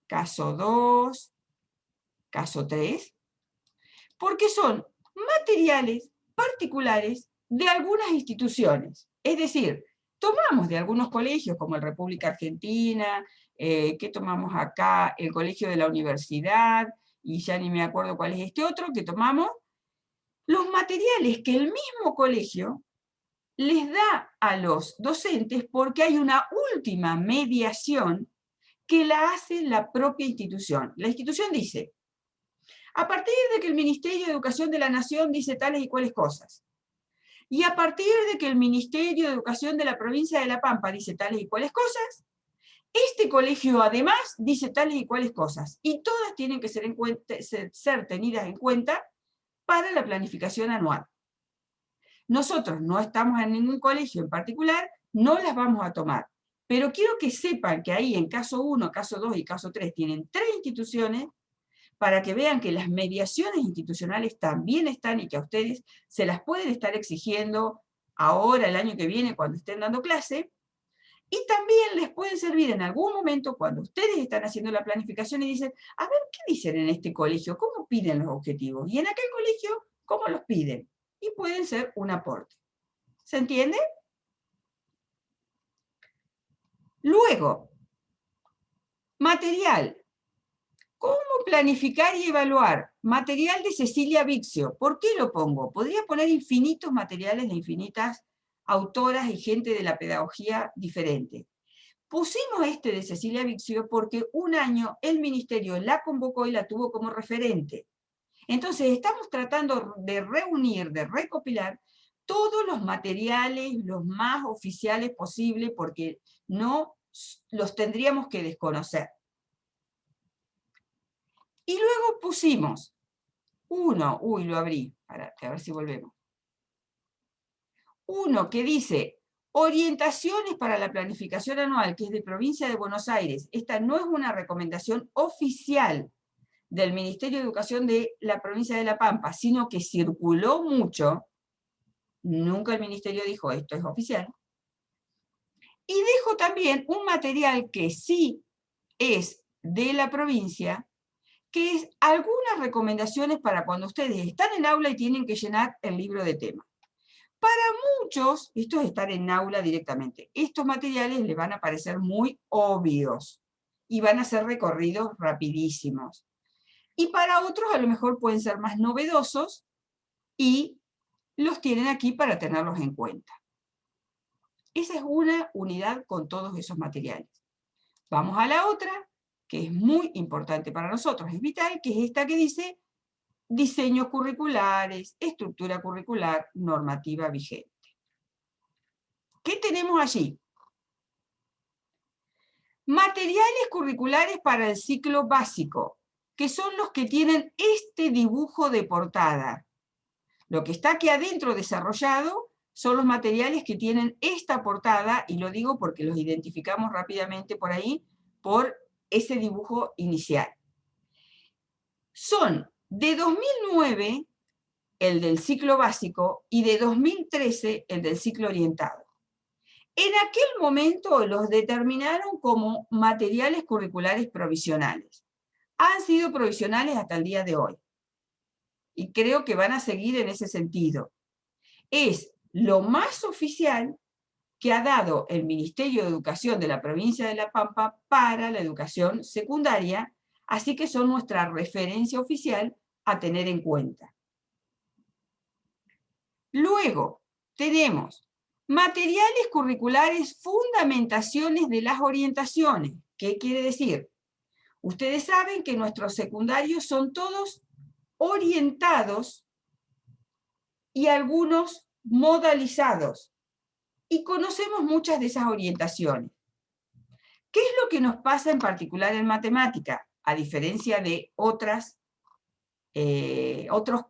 S1: caso 2, caso 3, porque son materiales particulares de algunas instituciones. Es decir, tomamos de algunos colegios, como el República Argentina, que tomamos acá, el Colegio de la Universidad, y ya ni me acuerdo cuál es este otro, que tomamos los materiales que el mismo colegio les da a los docentes porque hay una última mediación que la hace la propia institución. La institución dice, a partir de que el Ministerio de Educación de la Nación dice tales y cuales cosas, y a partir de que el Ministerio de Educación de la provincia de La Pampa dice tales y cuales cosas, este colegio además dice tales y cuales cosas, y todas tienen que ser tenidas en cuenta para la planificación anual. Nosotros no estamos en ningún colegio en particular, no las vamos a tomar. Pero quiero que sepan que ahí en caso 1, caso 2 y caso 3 tienen 3 instituciones para que vean que las mediaciones institucionales también están y que a ustedes se las pueden estar exigiendo ahora, el año que viene, cuando estén dando clase. Y también les pueden servir en algún momento cuando ustedes están haciendo la planificación y dicen, a ver, ¿qué dicen en este colegio? ¿Cómo piden los objetivos? Y en aquel colegio, ¿cómo los piden? Y pueden ser un aporte. ¿Se entiende? Luego, material. ¿Cómo planificar y evaluar? Material de Cecilia Vixio. ¿Por qué lo pongo? Podría poner infinitos materiales de infinitas autoras y gente de la pedagogía diferente. Pusimos este de Cecilia Vixio porque un año el ministerio la convocó y la tuvo como referente. Entonces estamos tratando de reunir, de recopilar todos los materiales, los más oficiales posibles, porque no los tendríamos que desconocer. Y luego pusimos uno, lo abrí, a ver si volvemos. Uno que dice, orientaciones para la planificación anual, que es de Provincia de Buenos Aires. Esta no es una recomendación oficial del Ministerio de Educación de la provincia de La Pampa, sino que circuló mucho, nunca el ministerio dijo esto es oficial, y dejo también un material que sí es de la provincia, que es algunas recomendaciones para cuando ustedes están en aula y tienen que llenar el libro de tema. Para muchos, esto es estar en aula directamente, estos materiales les van a parecer muy obvios y van a ser recorridos rapidísimos. y para otros a lo mejor pueden ser más novedosos y los tienen aquí para tenerlos en cuenta. Esa es una unidad con todos esos materiales. Vamos a la otra, que es muy importante para nosotros, es vital, que es esta que dice diseños curriculares, estructura curricular, normativa vigente. ¿Qué tenemos allí? Materiales curriculares para el ciclo básico, que son los que tienen este dibujo de portada. Lo que está aquí adentro desarrollado son los materiales que tienen esta portada, y lo digo porque los identificamos rápidamente por ahí, por ese dibujo inicial. Son de 2009 el del ciclo básico y de 2013 el del ciclo orientado. En aquel momento los determinaron como materiales curriculares provisionales. Han sido provisionales hasta el día de hoy. Y creo que van a seguir en ese sentido. Es lo más oficial que ha dado el Ministerio de Educación de la provincia de La Pampa para la educación secundaria, así que son nuestra referencia oficial a tener en cuenta. Luego tenemos materiales curriculares, fundamentaciones de las orientaciones. ¿Qué quiere decir? Ustedes saben que nuestros secundarios son todos orientados y algunos modalizados. Y conocemos muchas de esas orientaciones. ¿Qué es lo que nos pasa en particular en matemática? A diferencia de otros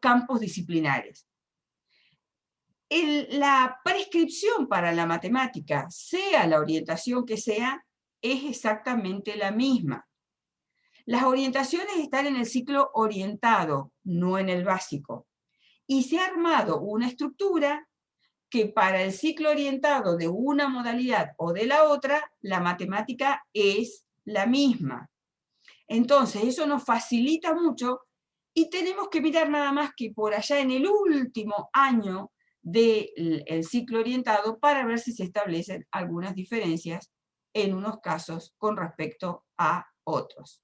S1: campos disciplinares. La prescripción para la matemática, sea la orientación que sea, es exactamente la misma. Las orientaciones están en el ciclo orientado, no en el básico. Y se ha armado una estructura que para el ciclo orientado de una modalidad o de la otra, la matemática es la misma. Entonces, eso nos facilita mucho y tenemos que mirar nada más que por allá en el último año del ciclo orientado para ver si se establecen algunas diferencias en unos casos con respecto a otros.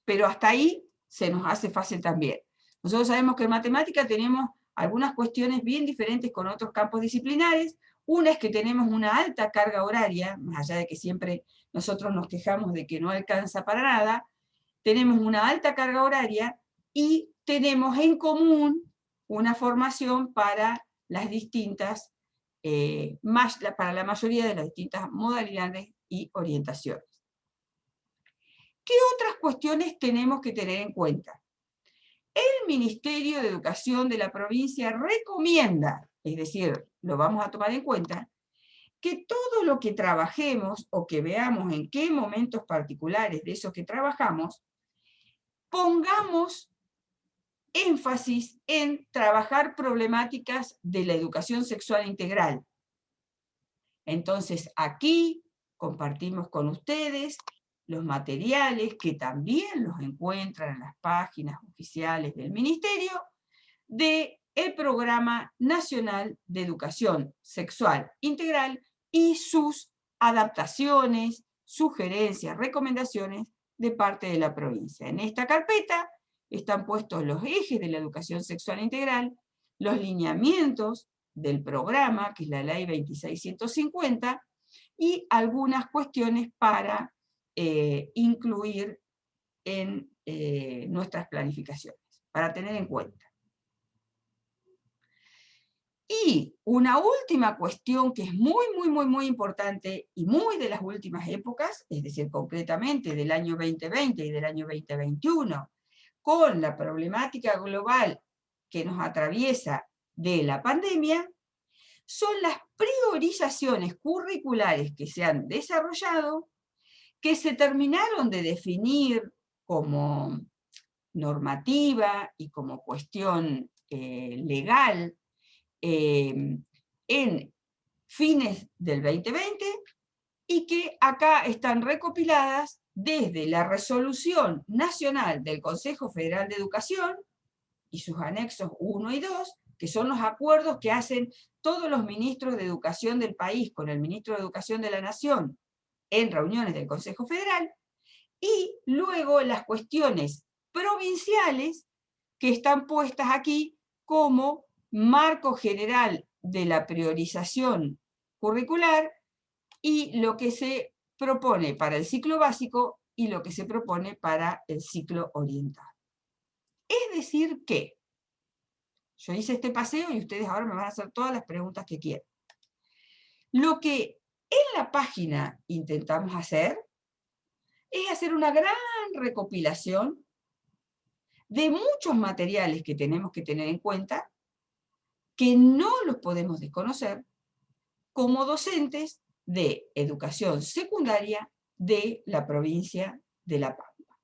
S1: Pero hasta ahí se nos hace fácil también. Nosotros sabemos que en matemática tenemos algunas cuestiones bien diferentes con otros campos disciplinares. Una es que tenemos una alta carga horaria, más allá de que siempre nosotros nos quejamos de que no alcanza para nada, tenemos una alta carga horaria y tenemos en común una formación para las distintas, para la mayoría de las distintas modalidades y orientaciones. ¿Qué otras cuestiones tenemos que tener en cuenta? El Ministerio de Educación de la provincia recomienda, es decir, lo vamos a tomar en cuenta, que todo lo que trabajemos o que veamos en qué momentos particulares de esos que trabajamos, pongamos énfasis en trabajar problemáticas de la educación sexual integral. Entonces, aquí compartimos con ustedes los materiales que también los encuentran en las páginas oficiales del Ministerio del Programa Nacional de Educación Sexual Integral y sus adaptaciones, sugerencias, recomendaciones de parte de la provincia. En esta carpeta están puestos los ejes de la educación sexual integral, los lineamientos del programa, que es la Ley 2650, y algunas cuestiones para incluir en nuestras planificaciones, para tener en cuenta. Y una última cuestión que es muy importante y muy de las últimas épocas, es decir, concretamente del año 2020 y del año 2021, con la problemática global que nos atraviesa de la pandemia, son las priorizaciones curriculares que se han desarrollado, que se terminaron de definir como normativa y como cuestión legal en fines del 2020 y que acá están recopiladas desde la Resolución Nacional del Consejo Federal de Educación y sus anexos 1 y 2, que son los acuerdos que hacen todos los ministros de educación del país con el ministro de Educación de la Nación en reuniones del Consejo Federal, y luego las cuestiones provinciales que están puestas aquí como marco general de la priorización curricular y lo que se propone para el ciclo básico y lo que se propone para el ciclo oriental. Es decir que, yo hice este paseo y ustedes ahora me van a hacer todas las preguntas que quieran. Lo que en la página intentamos hacer es hacer una gran recopilación de muchos materiales que tenemos que tener en cuenta, que no los podemos desconocer como docentes de educación secundaria de la provincia de La Pampa.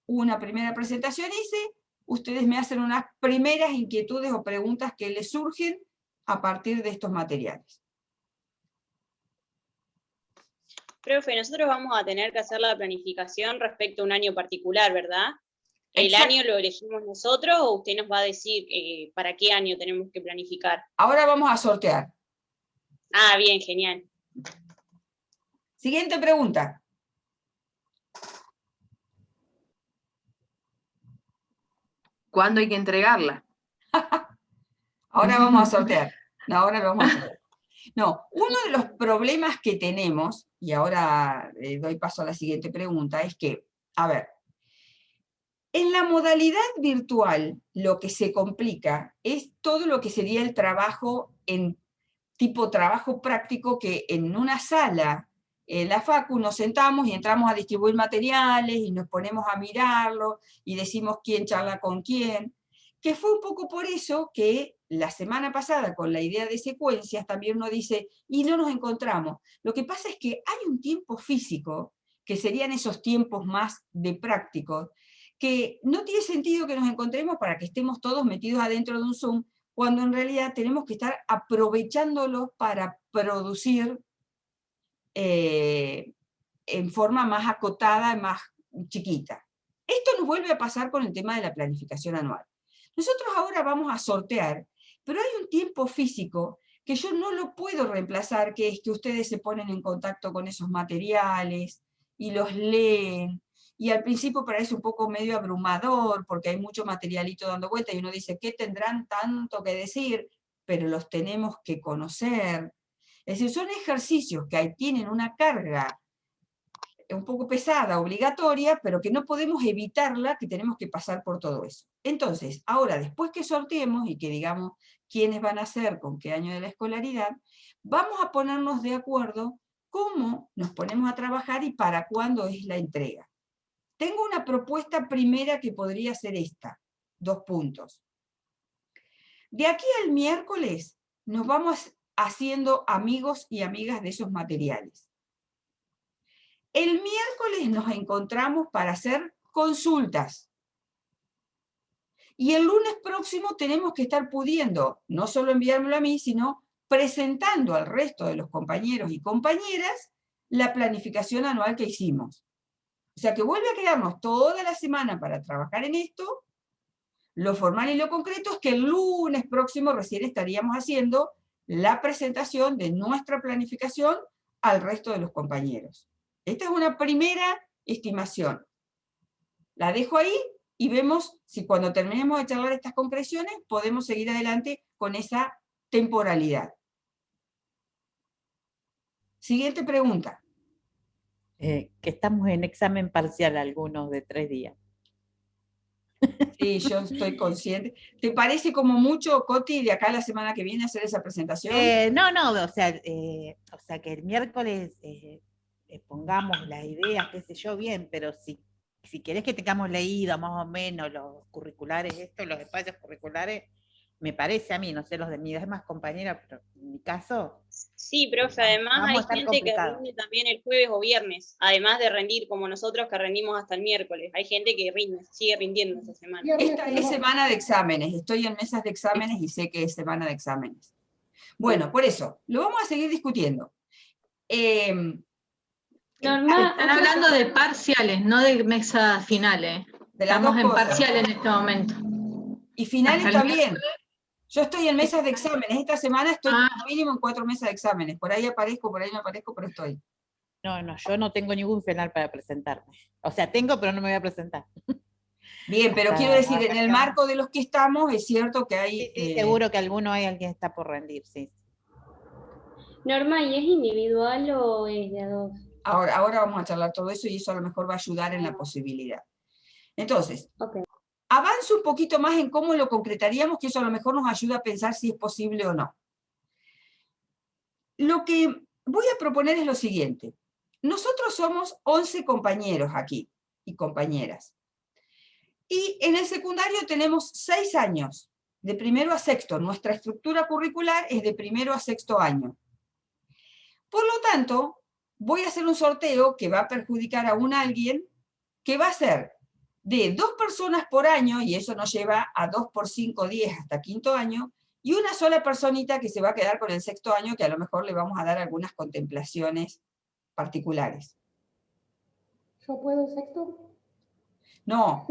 S1: Una primera presentación hice, ustedes me hacen unas primeras inquietudes o preguntas que les surgen a partir de estos materiales.
S5: Profe, nosotros vamos a tener que hacer la planificación respecto a un año particular, ¿verdad? ¿El
S1: Exacto.
S5: año lo elegimos nosotros o usted nos va a decir para qué año tenemos que planificar?
S1: Ahora vamos a sortear.
S5: Ah, bien, genial.
S1: Siguiente pregunta.
S6: ¿Cuándo hay que entregarla?
S1: Ahora vamos a sortear. No, ahora lo vamos a sortear. No, uno de los problemas que tenemos, y ahora doy paso a la siguiente pregunta, es que, a ver, en la modalidad virtual lo que se complica es todo lo que sería el trabajo en tipo trabajo práctico, que en una sala, en la facu, nos sentamos y entramos a distribuir materiales y nos ponemos a mirarlo y decimos quién charla con quién, que fue un poco por eso que la semana pasada, con la idea de secuencias, también uno dice, y no nos encontramos. Lo que pasa es que hay un tiempo físico, que serían esos tiempos más de prácticos, que no tiene sentido que nos encontremos para que estemos todos metidos adentro de un Zoom, cuando en realidad tenemos que estar aprovechándolo para producir en forma más acotada, más chiquita. Esto nos vuelve a pasar con el tema de la planificación anual. Nosotros ahora vamos a sortear, pero hay un tiempo físico que yo no lo puedo reemplazar, que es que ustedes se ponen en contacto con esos materiales y los leen, y al principio parece un poco medio abrumador, porque hay mucho materialito dando vuelta, y uno dice, ¿qué tendrán tanto que decir? Pero los tenemos que conocer. Es decir, son ejercicios que tienen una carga un poco pesada, obligatoria, pero que no podemos evitarla, que tenemos que pasar por todo eso. Entonces, ahora, después que sorteemos y que digamos quiénes van a ser, con qué año de la escolaridad, vamos a ponernos de acuerdo cómo nos ponemos a trabajar y para cuándo es la entrega. Tengo una propuesta primera que podría ser esta, 2 puntos. De aquí al miércoles nos vamos haciendo amigos y amigas de esos materiales. El miércoles nos encontramos para hacer consultas. Y el lunes próximo tenemos que estar pudiendo, no solo enviármelo a mí, sino presentando al resto de los compañeros y compañeras la planificación anual que hicimos. O sea que vuelve a quedarnos toda la semana para trabajar en esto. Lo formal y lo concreto es que el lunes próximo recién estaríamos haciendo la presentación de nuestra planificación al resto de los compañeros. Esta es una primera estimación. La dejo ahí y vemos si cuando terminemos de charlar estas concreciones podemos seguir adelante con esa temporalidad. Siguiente pregunta.
S3: Que estamos en examen parcial algunos de 3 días.
S1: Sí, yo estoy consciente. ¿Te parece como mucho, Coti, de acá la semana que viene hacer esa presentación?
S3: No, o sea que el miércoles pongamos las ideas, qué sé yo, bien, pero si querés que tengamos leído más o menos los curriculares, los espacios curriculares, me parece a mí, no sé los de mis demás compañeras, pero en mi caso...
S5: Sí, profe, además hay gente que rinde también el jueves o viernes, además de rendir como nosotros que rendimos hasta el miércoles. Hay gente que sigue rindiendo esa semana.
S1: Esta es semana de exámenes, estoy en mesas de exámenes y sé que es semana de exámenes. Bueno, por eso, lo vamos a seguir discutiendo.
S6: Están hablando de parciales, no de mesa finales. Estamos en parciales en este momento.
S1: Y finales también. Yo estoy en mesas de exámenes. Esta semana estoy mínimo en 4 mesas de exámenes. Por ahí aparezco, por ahí no aparezco, pero estoy.
S3: No, yo no tengo ningún final para presentarme. O sea, tengo, pero no me voy a presentar.
S1: Bien, pero quiero decir, en el marco de los que estamos, es cierto que hay...
S3: Sí, seguro que alguno hay, alguien está por rendir, sí.
S7: Norma, ¿y es individual o es de a dos?
S1: Ahora vamos a charlar todo eso y eso a lo mejor va a ayudar en la posibilidad. Entonces, avanzo un poquito más en cómo lo concretaríamos, que eso a lo mejor nos ayuda a pensar si es posible o no. Lo que voy a proponer es lo siguiente. Nosotros somos 11 compañeros aquí y compañeras. Y en el secundario tenemos 6 años, de primero a sexto. Nuestra estructura curricular es de primero a sexto año. Por lo tanto, voy a hacer un sorteo que va a perjudicar a alguien, que va a ser de 2 personas por año, y eso nos lleva a 2 por 5, 10 hasta quinto año, y una sola personita que se va a quedar con el sexto año, que a lo mejor le vamos a dar algunas contemplaciones particulares.
S4: ¿Yo puedo sexto?
S1: No,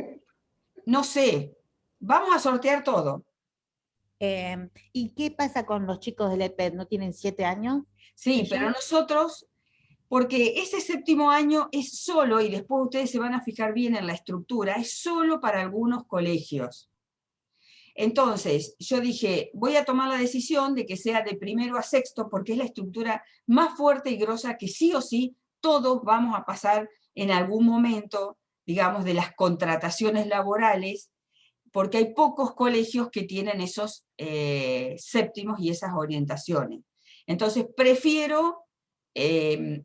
S1: no sé. Vamos a sortear todo.
S3: ¿Y qué pasa con los chicos del EPET? ¿No tienen 7 años?
S1: Sí, pero nosotros, porque ese séptimo año es solo, y después ustedes se van a fijar bien en la estructura, es solo para algunos colegios. Entonces, yo dije, voy a tomar la decisión de que sea de primero a sexto, porque es la estructura más fuerte y grosa que sí o sí todos vamos a pasar en algún momento, digamos, de las contrataciones laborales, porque hay pocos colegios que tienen esos séptimos y esas orientaciones. Entonces, prefiero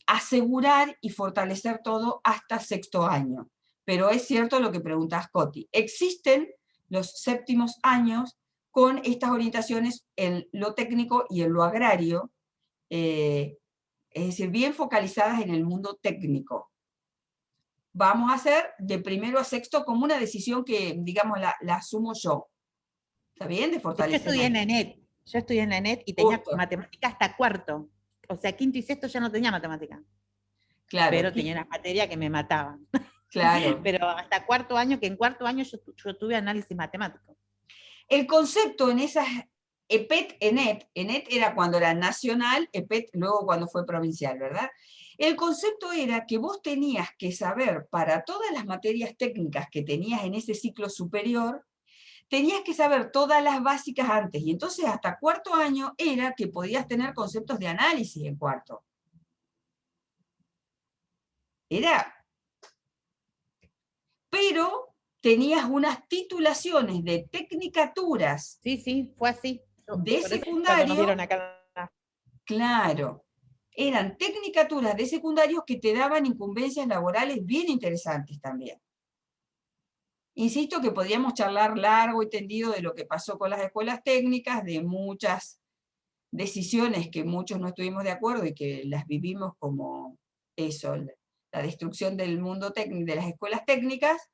S1: asegurar y fortalecer todo hasta sexto año. Pero es cierto lo que preguntas, Coti. Existen los séptimos años con estas orientaciones en lo técnico y en lo agrario, es decir, bien focalizadas en el mundo técnico. Vamos a hacer de primero a sexto como una decisión que, digamos, la asumo yo. ¿Está bien? De fortalecer.
S3: Yo estudié en la ENET y tenía matemática hasta cuarto. O sea, quinto y sexto ya no tenía matemática. Claro. Pero tenía una materia que me mataban. Claro. Pero hasta cuarto año, que en cuarto año yo tuve análisis matemático.
S1: El concepto en esas EPET, ENET era cuando era nacional, EPET luego cuando fue provincial, ¿verdad? El concepto era que vos tenías que saber para todas las materias técnicas que tenías en ese ciclo superior, tenías que saber todas las básicas antes, y entonces hasta cuarto año era que podías tener conceptos de análisis en cuarto. Pero tenías unas titulaciones de tecnicaturas.
S3: Sí, fue así.
S1: De secundario. Claro. Eran tecnicaturas de secundarios que te daban incumbencias laborales bien interesantes también. Insisto que podríamos charlar largo y tendido de lo que pasó con las escuelas técnicas, de muchas decisiones que muchos no estuvimos de acuerdo y que las vivimos como eso, la destrucción del mundo técnico, de las escuelas técnicas,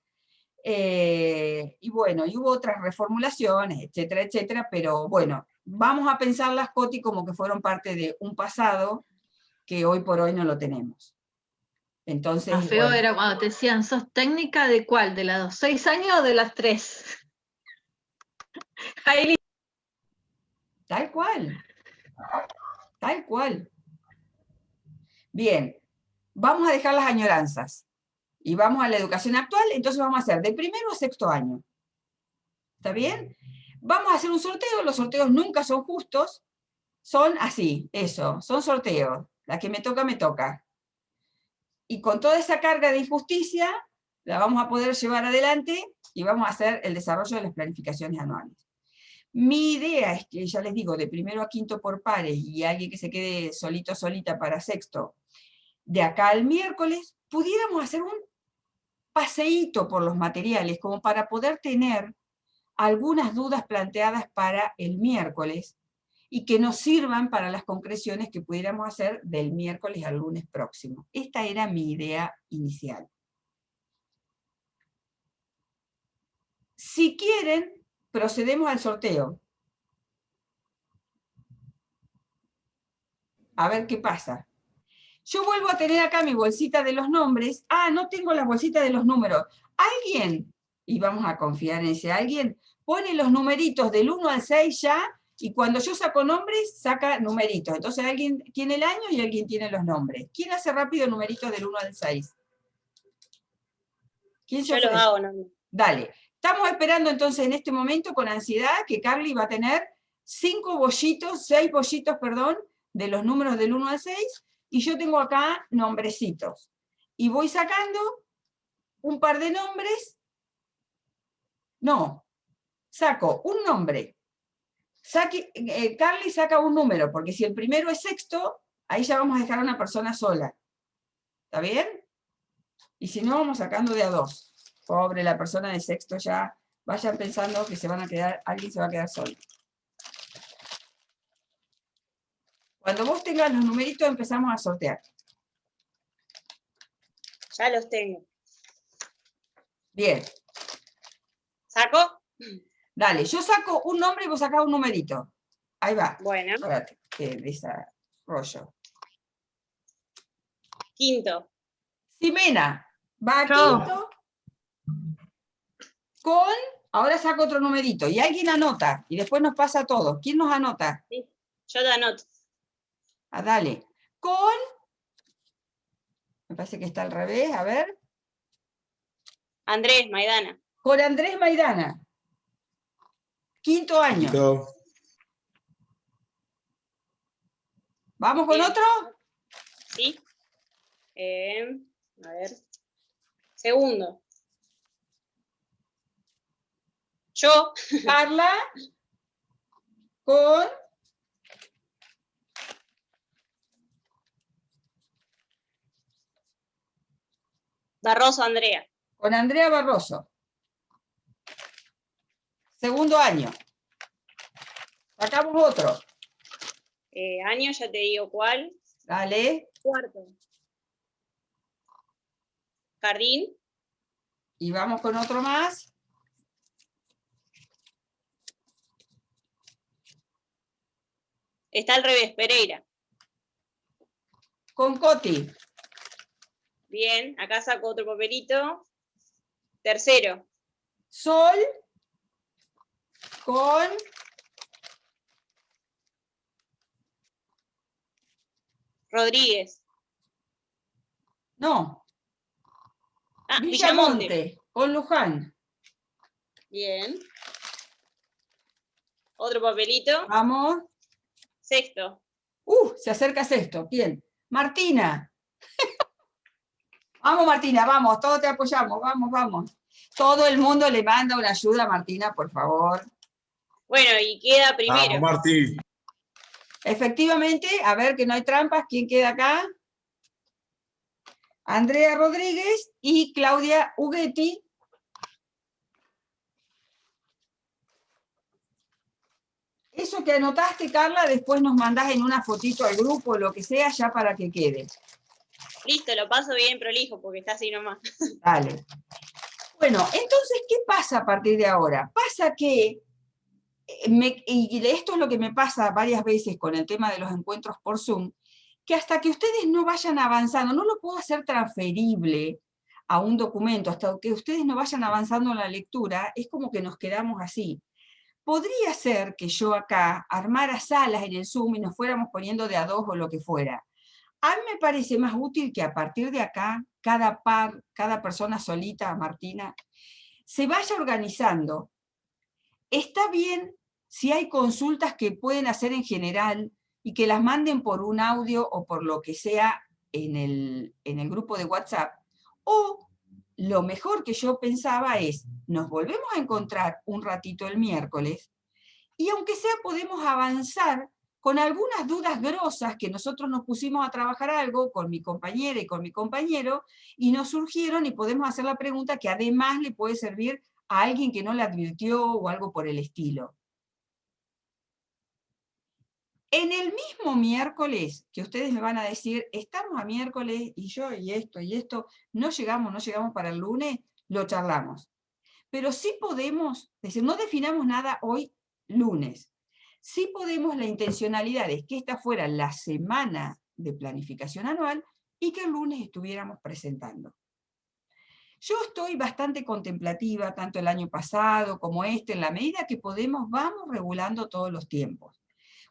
S1: y bueno, y hubo otras reformulaciones, etcétera, etcétera, pero bueno, vamos a pensarlas, Coti, como que fueron parte de un pasado que hoy por hoy no lo tenemos. Entonces,
S6: más feo era cuando te decían, ¿sos técnica de cuál? ¿De las 6 años o de las 3? Ahí.
S1: Tal cual. Tal cual. Bien, vamos a dejar las añoranzas y vamos a la educación actual, entonces vamos a hacer de primero a sexto año. ¿Está bien? Vamos a hacer un sorteo, los sorteos nunca son justos, son así, eso, son sorteos. La que me toca, me toca. Y con toda esa carga de injusticia, la vamos a poder llevar adelante y vamos a hacer el desarrollo de las planificaciones anuales. Mi idea es que, ya les digo, de primero a quinto por pares y alguien que se quede solito, solita para sexto, de acá al miércoles, pudiéramos hacer un paseíto por los materiales, como para poder tener algunas dudas planteadas para el miércoles, y que nos sirvan para las concreciones que pudiéramos hacer del miércoles al lunes próximo. Esta era mi idea inicial. Si quieren, procedemos al sorteo. A ver qué pasa. Yo vuelvo a tener acá mi bolsita de los nombres. Ah, no tengo la bolsita de los números. ¿Alguien, y vamos a confiar en ese alguien, pone los numeritos del 1 al 6 ya Y cuando yo saco nombres, saca numeritos. Entonces alguien tiene el año y alguien tiene los nombres. ¿Quién hace rápido numeritos del 1 al 6? ¿Quién se ofrece?
S5: Yo los hago, ¿no?
S1: Dale. Estamos esperando entonces en este momento con ansiedad que Carly va a tener 6 bollitos, perdón, de los números del 1 al 6, y yo tengo acá nombrecitos. Y voy sacando un par de nombres. No, saco un nombre. Carly saca un número, porque si el primero es sexto, ahí ya vamos a dejar a una persona sola. ¿Está bien? Y si no, vamos sacando de a 2. Pobre la persona de sexto, ya vayan pensando que se van a quedar, alguien se va a quedar solo. Cuando vos tengas los numeritos empezamos a sortear.
S5: Ya los tengo.
S1: Bien.
S5: ¿Saco?
S1: Dale, yo saco un nombre y vos sacás un numerito. Ahí va.
S5: Bueno.
S1: Espérate, que desarrollo.
S5: Quinto.
S1: Ximena, va a
S6: Yo.
S1: quinto. Con, ahora saco otro numerito. Y alguien anota. Y después nos pasa a todos. ¿Quién nos anota?
S5: Sí, yo te anoto.
S1: Ah, dale. Con, me parece que está al revés, a ver.
S5: Andrés Maidana.
S1: Con Andrés Maidana. Quinto año.
S2: Quinto.
S1: ¿Vamos con
S5: Bien.
S1: otro?
S5: Sí. A ver. Segundo. Yo.
S1: Carla. Con
S5: Barroso Andrea.
S1: con Andrea Barroso. Segundo año. Sacamos otro.
S5: Año, ya te digo cuál.
S1: Dale.
S5: Cuarto. Jardín.
S1: Y vamos con otro más.
S5: Está al revés, Pereira.
S1: Con Coti.
S5: Bien, acá saco otro papelito. Tercero.
S1: Sol. Con
S5: Rodríguez.
S1: no.
S5: Ah,
S1: Villamonte.
S5: Villamonte.
S1: Con Luján.
S5: Bien. Otro papelito.
S1: Vamos.
S5: Sexto.
S1: Se acerca sexto. ¿Quién? Martina. Vamos, Martina, vamos. Todos te apoyamos. Vamos, vamos. Todo el mundo le manda una ayuda a Martina, por favor.
S5: Bueno, y queda primero.
S2: Vamos, Martí.
S1: Efectivamente, a ver que no hay trampas. ¿Quién queda acá? Andrea Rodríguez y Claudia Ughetti. Eso que anotaste, Carla, después nos mandás en una fotito al grupo o lo que sea, ya para que quede.
S5: Listo, lo paso bien prolijo porque está así nomás.
S1: Dale. Bueno, entonces, ¿qué pasa a partir de ahora? Pasa que, y esto es lo que me pasa varias veces con el tema de los encuentros por Zoom, que hasta que ustedes no vayan avanzando, no lo puedo hacer transferible a un documento, hasta que ustedes no vayan avanzando en la lectura, es como que nos quedamos así. Podría ser que yo acá armara salas en el Zoom y nos fuéramos poniendo de a 2 o lo que fuera. A mí me parece más útil que a partir de acá, cada persona solita, Martina, se vaya organizando. Está bien si hay consultas que pueden hacer en general y que las manden por un audio o por lo que sea en el grupo de WhatsApp. O lo mejor que yo pensaba es, nos volvemos a encontrar un ratito el miércoles y aunque sea podemos avanzar con algunas dudas grosas que nosotros nos pusimos a trabajar algo con mi compañera y con mi compañero y nos surgieron y podemos hacer la pregunta que además le puede servir a alguien que no le advirtió o algo por el estilo. En el mismo miércoles, que ustedes me van a decir, estamos a miércoles y yo y esto, no llegamos para el lunes, lo charlamos. Pero sí podemos, es decir, no definamos nada hoy lunes. Sí podemos, la intencionalidad es que esta fuera la semana de planificación anual y que el lunes estuviéramos presentando. Yo estoy bastante contemplativa, tanto el año pasado como este, en la medida que podemos, vamos regulando todos los tiempos.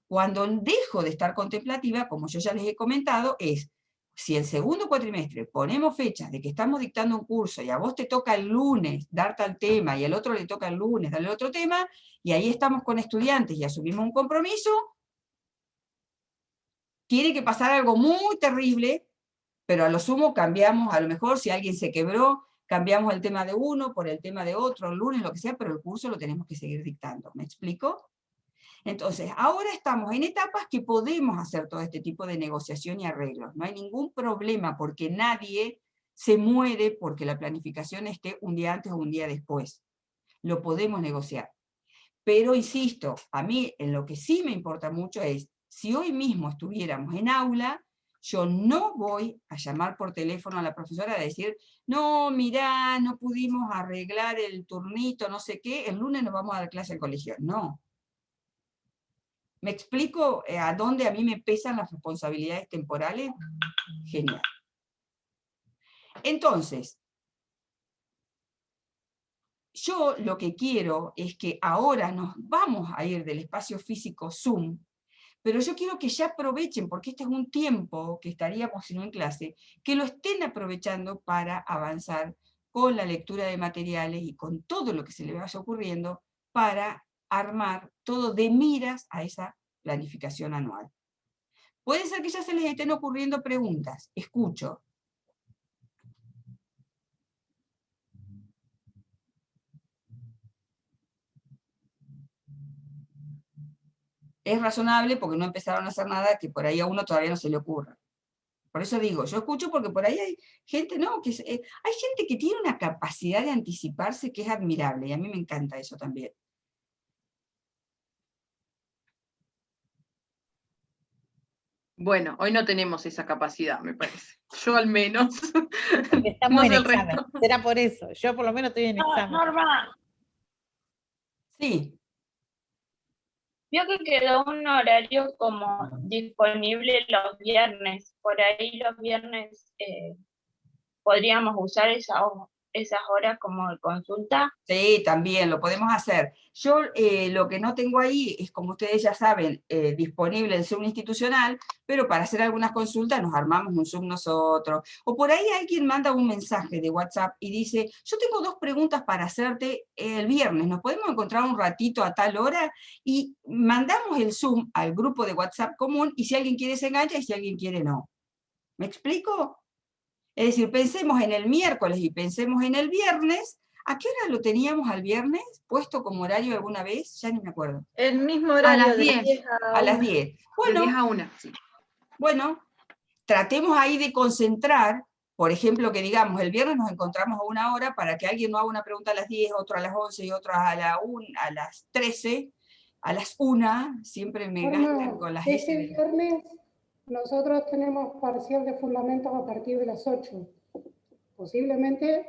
S1: Cuando dejo de estar contemplativa, como yo ya les he comentado, es, si el segundo cuatrimestre ponemos fechas de que estamos dictando un curso y a vos te toca el lunes dar tal tema y al otro le toca el lunes darle otro tema, y ahí estamos con estudiantes y asumimos un compromiso, tiene que pasar algo muy terrible, pero a lo sumo cambiamos, a lo mejor si alguien se quebró, cambiamos el tema de uno por el tema de otro, el lunes, lo que sea, pero el curso lo tenemos que seguir dictando. ¿Me explico? Entonces, ahora estamos en etapas que podemos hacer todo este tipo de negociación y arreglos. No hay ningún problema porque nadie se muere porque la planificación esté un día antes o un día después. Lo podemos negociar. Pero, insisto, a mí en lo que sí me importa mucho es, si hoy mismo estuviéramos en aula, yo no voy a llamar por teléfono a la profesora a decir, no, mirá, no pudimos arreglar el turnito, no sé qué, el lunes nos vamos a dar clase al colegio. No. ¿Me explico a dónde a mí me pesan las responsabilidades temporales? Genial. Entonces, yo lo que quiero es que ahora nos vamos a ir del espacio físico Zoom, pero yo quiero que ya aprovechen, porque este es un tiempo que estaríamos si no en clase, que lo estén aprovechando para avanzar con la lectura de materiales y con todo lo que se les vaya ocurriendo para armar todo de miras a esa planificación anual. Puede ser que ya se les estén ocurriendo preguntas. Escucho. Es razonable porque no empezaron a hacer nada que por ahí a uno todavía no se le ocurra. Por eso digo, yo escucho porque por ahí hay gente, ¿no? Hay gente que tiene una capacidad de anticiparse que es admirable, y a mí me encanta eso también.
S8: Bueno, hoy no tenemos esa capacidad, me parece. Yo al menos.
S3: Porque estamos en examen. Será por eso. Yo por lo menos estoy en examen.
S9: Norma.
S1: Sí.
S9: Vio que quedó un horario como disponible los viernes. Por ahí los viernes podríamos usar esas horas como de consulta.
S1: Sí, también lo podemos hacer. Yo lo que no tengo ahí es, como ustedes ya saben, disponible el Zoom institucional, pero para hacer algunas consultas nos armamos un Zoom nosotros. O por ahí alguien manda un mensaje de WhatsApp y dice, yo tengo 2 preguntas para hacerte el viernes, ¿nos podemos encontrar un ratito a tal hora? Y mandamos el Zoom al grupo de WhatsApp común, y si alguien quiere se engancha y si alguien quiere no. ¿Me explico? Es decir, pensemos en el miércoles y pensemos en el viernes. ¿A qué hora lo teníamos al viernes puesto como horario alguna vez? Ya ni me acuerdo.
S6: El mismo horario.
S8: A las 10.
S1: A las 10. Bueno,
S8: de 10 a 1. Sí.
S1: Bueno, tratemos ahí de concentrar, por ejemplo, que digamos, el viernes nos encontramos a 1 hora para que alguien no haga una pregunta a las 10, otro a las 11 y otro a las 13, a las 1, siempre me gastan con las
S4: S. Viernes nosotros tenemos parcial de fundamentos a partir de las 8. Posiblemente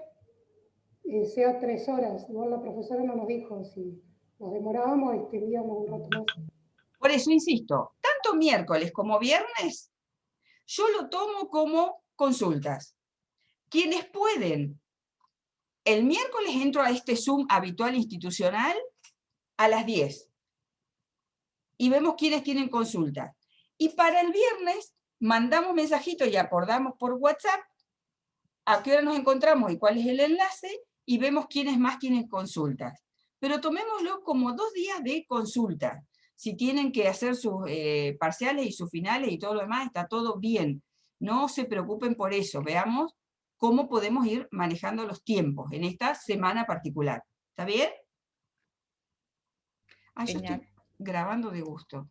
S4: sea 3 horas. Igual la profesora no nos dijo si nos demorábamos y extendíamos un rato más.
S1: Por eso insisto, tanto miércoles como viernes, yo lo tomo como consultas. Quienes pueden, el miércoles entro a este Zoom habitual institucional a las 10 y vemos quiénes tienen consulta. Y para el viernes mandamos mensajitos y acordamos por WhatsApp a qué hora nos encontramos y cuál es el enlace, y vemos quiénes más tienen consultas. Pero tomémoslo como 2 días de consulta. Si tienen que hacer sus parciales y sus finales y todo lo demás, está todo bien. No se preocupen por eso. Veamos cómo podemos ir manejando los tiempos en esta semana particular. ¿Está bien? Ah, yo estoy grabando de gusto.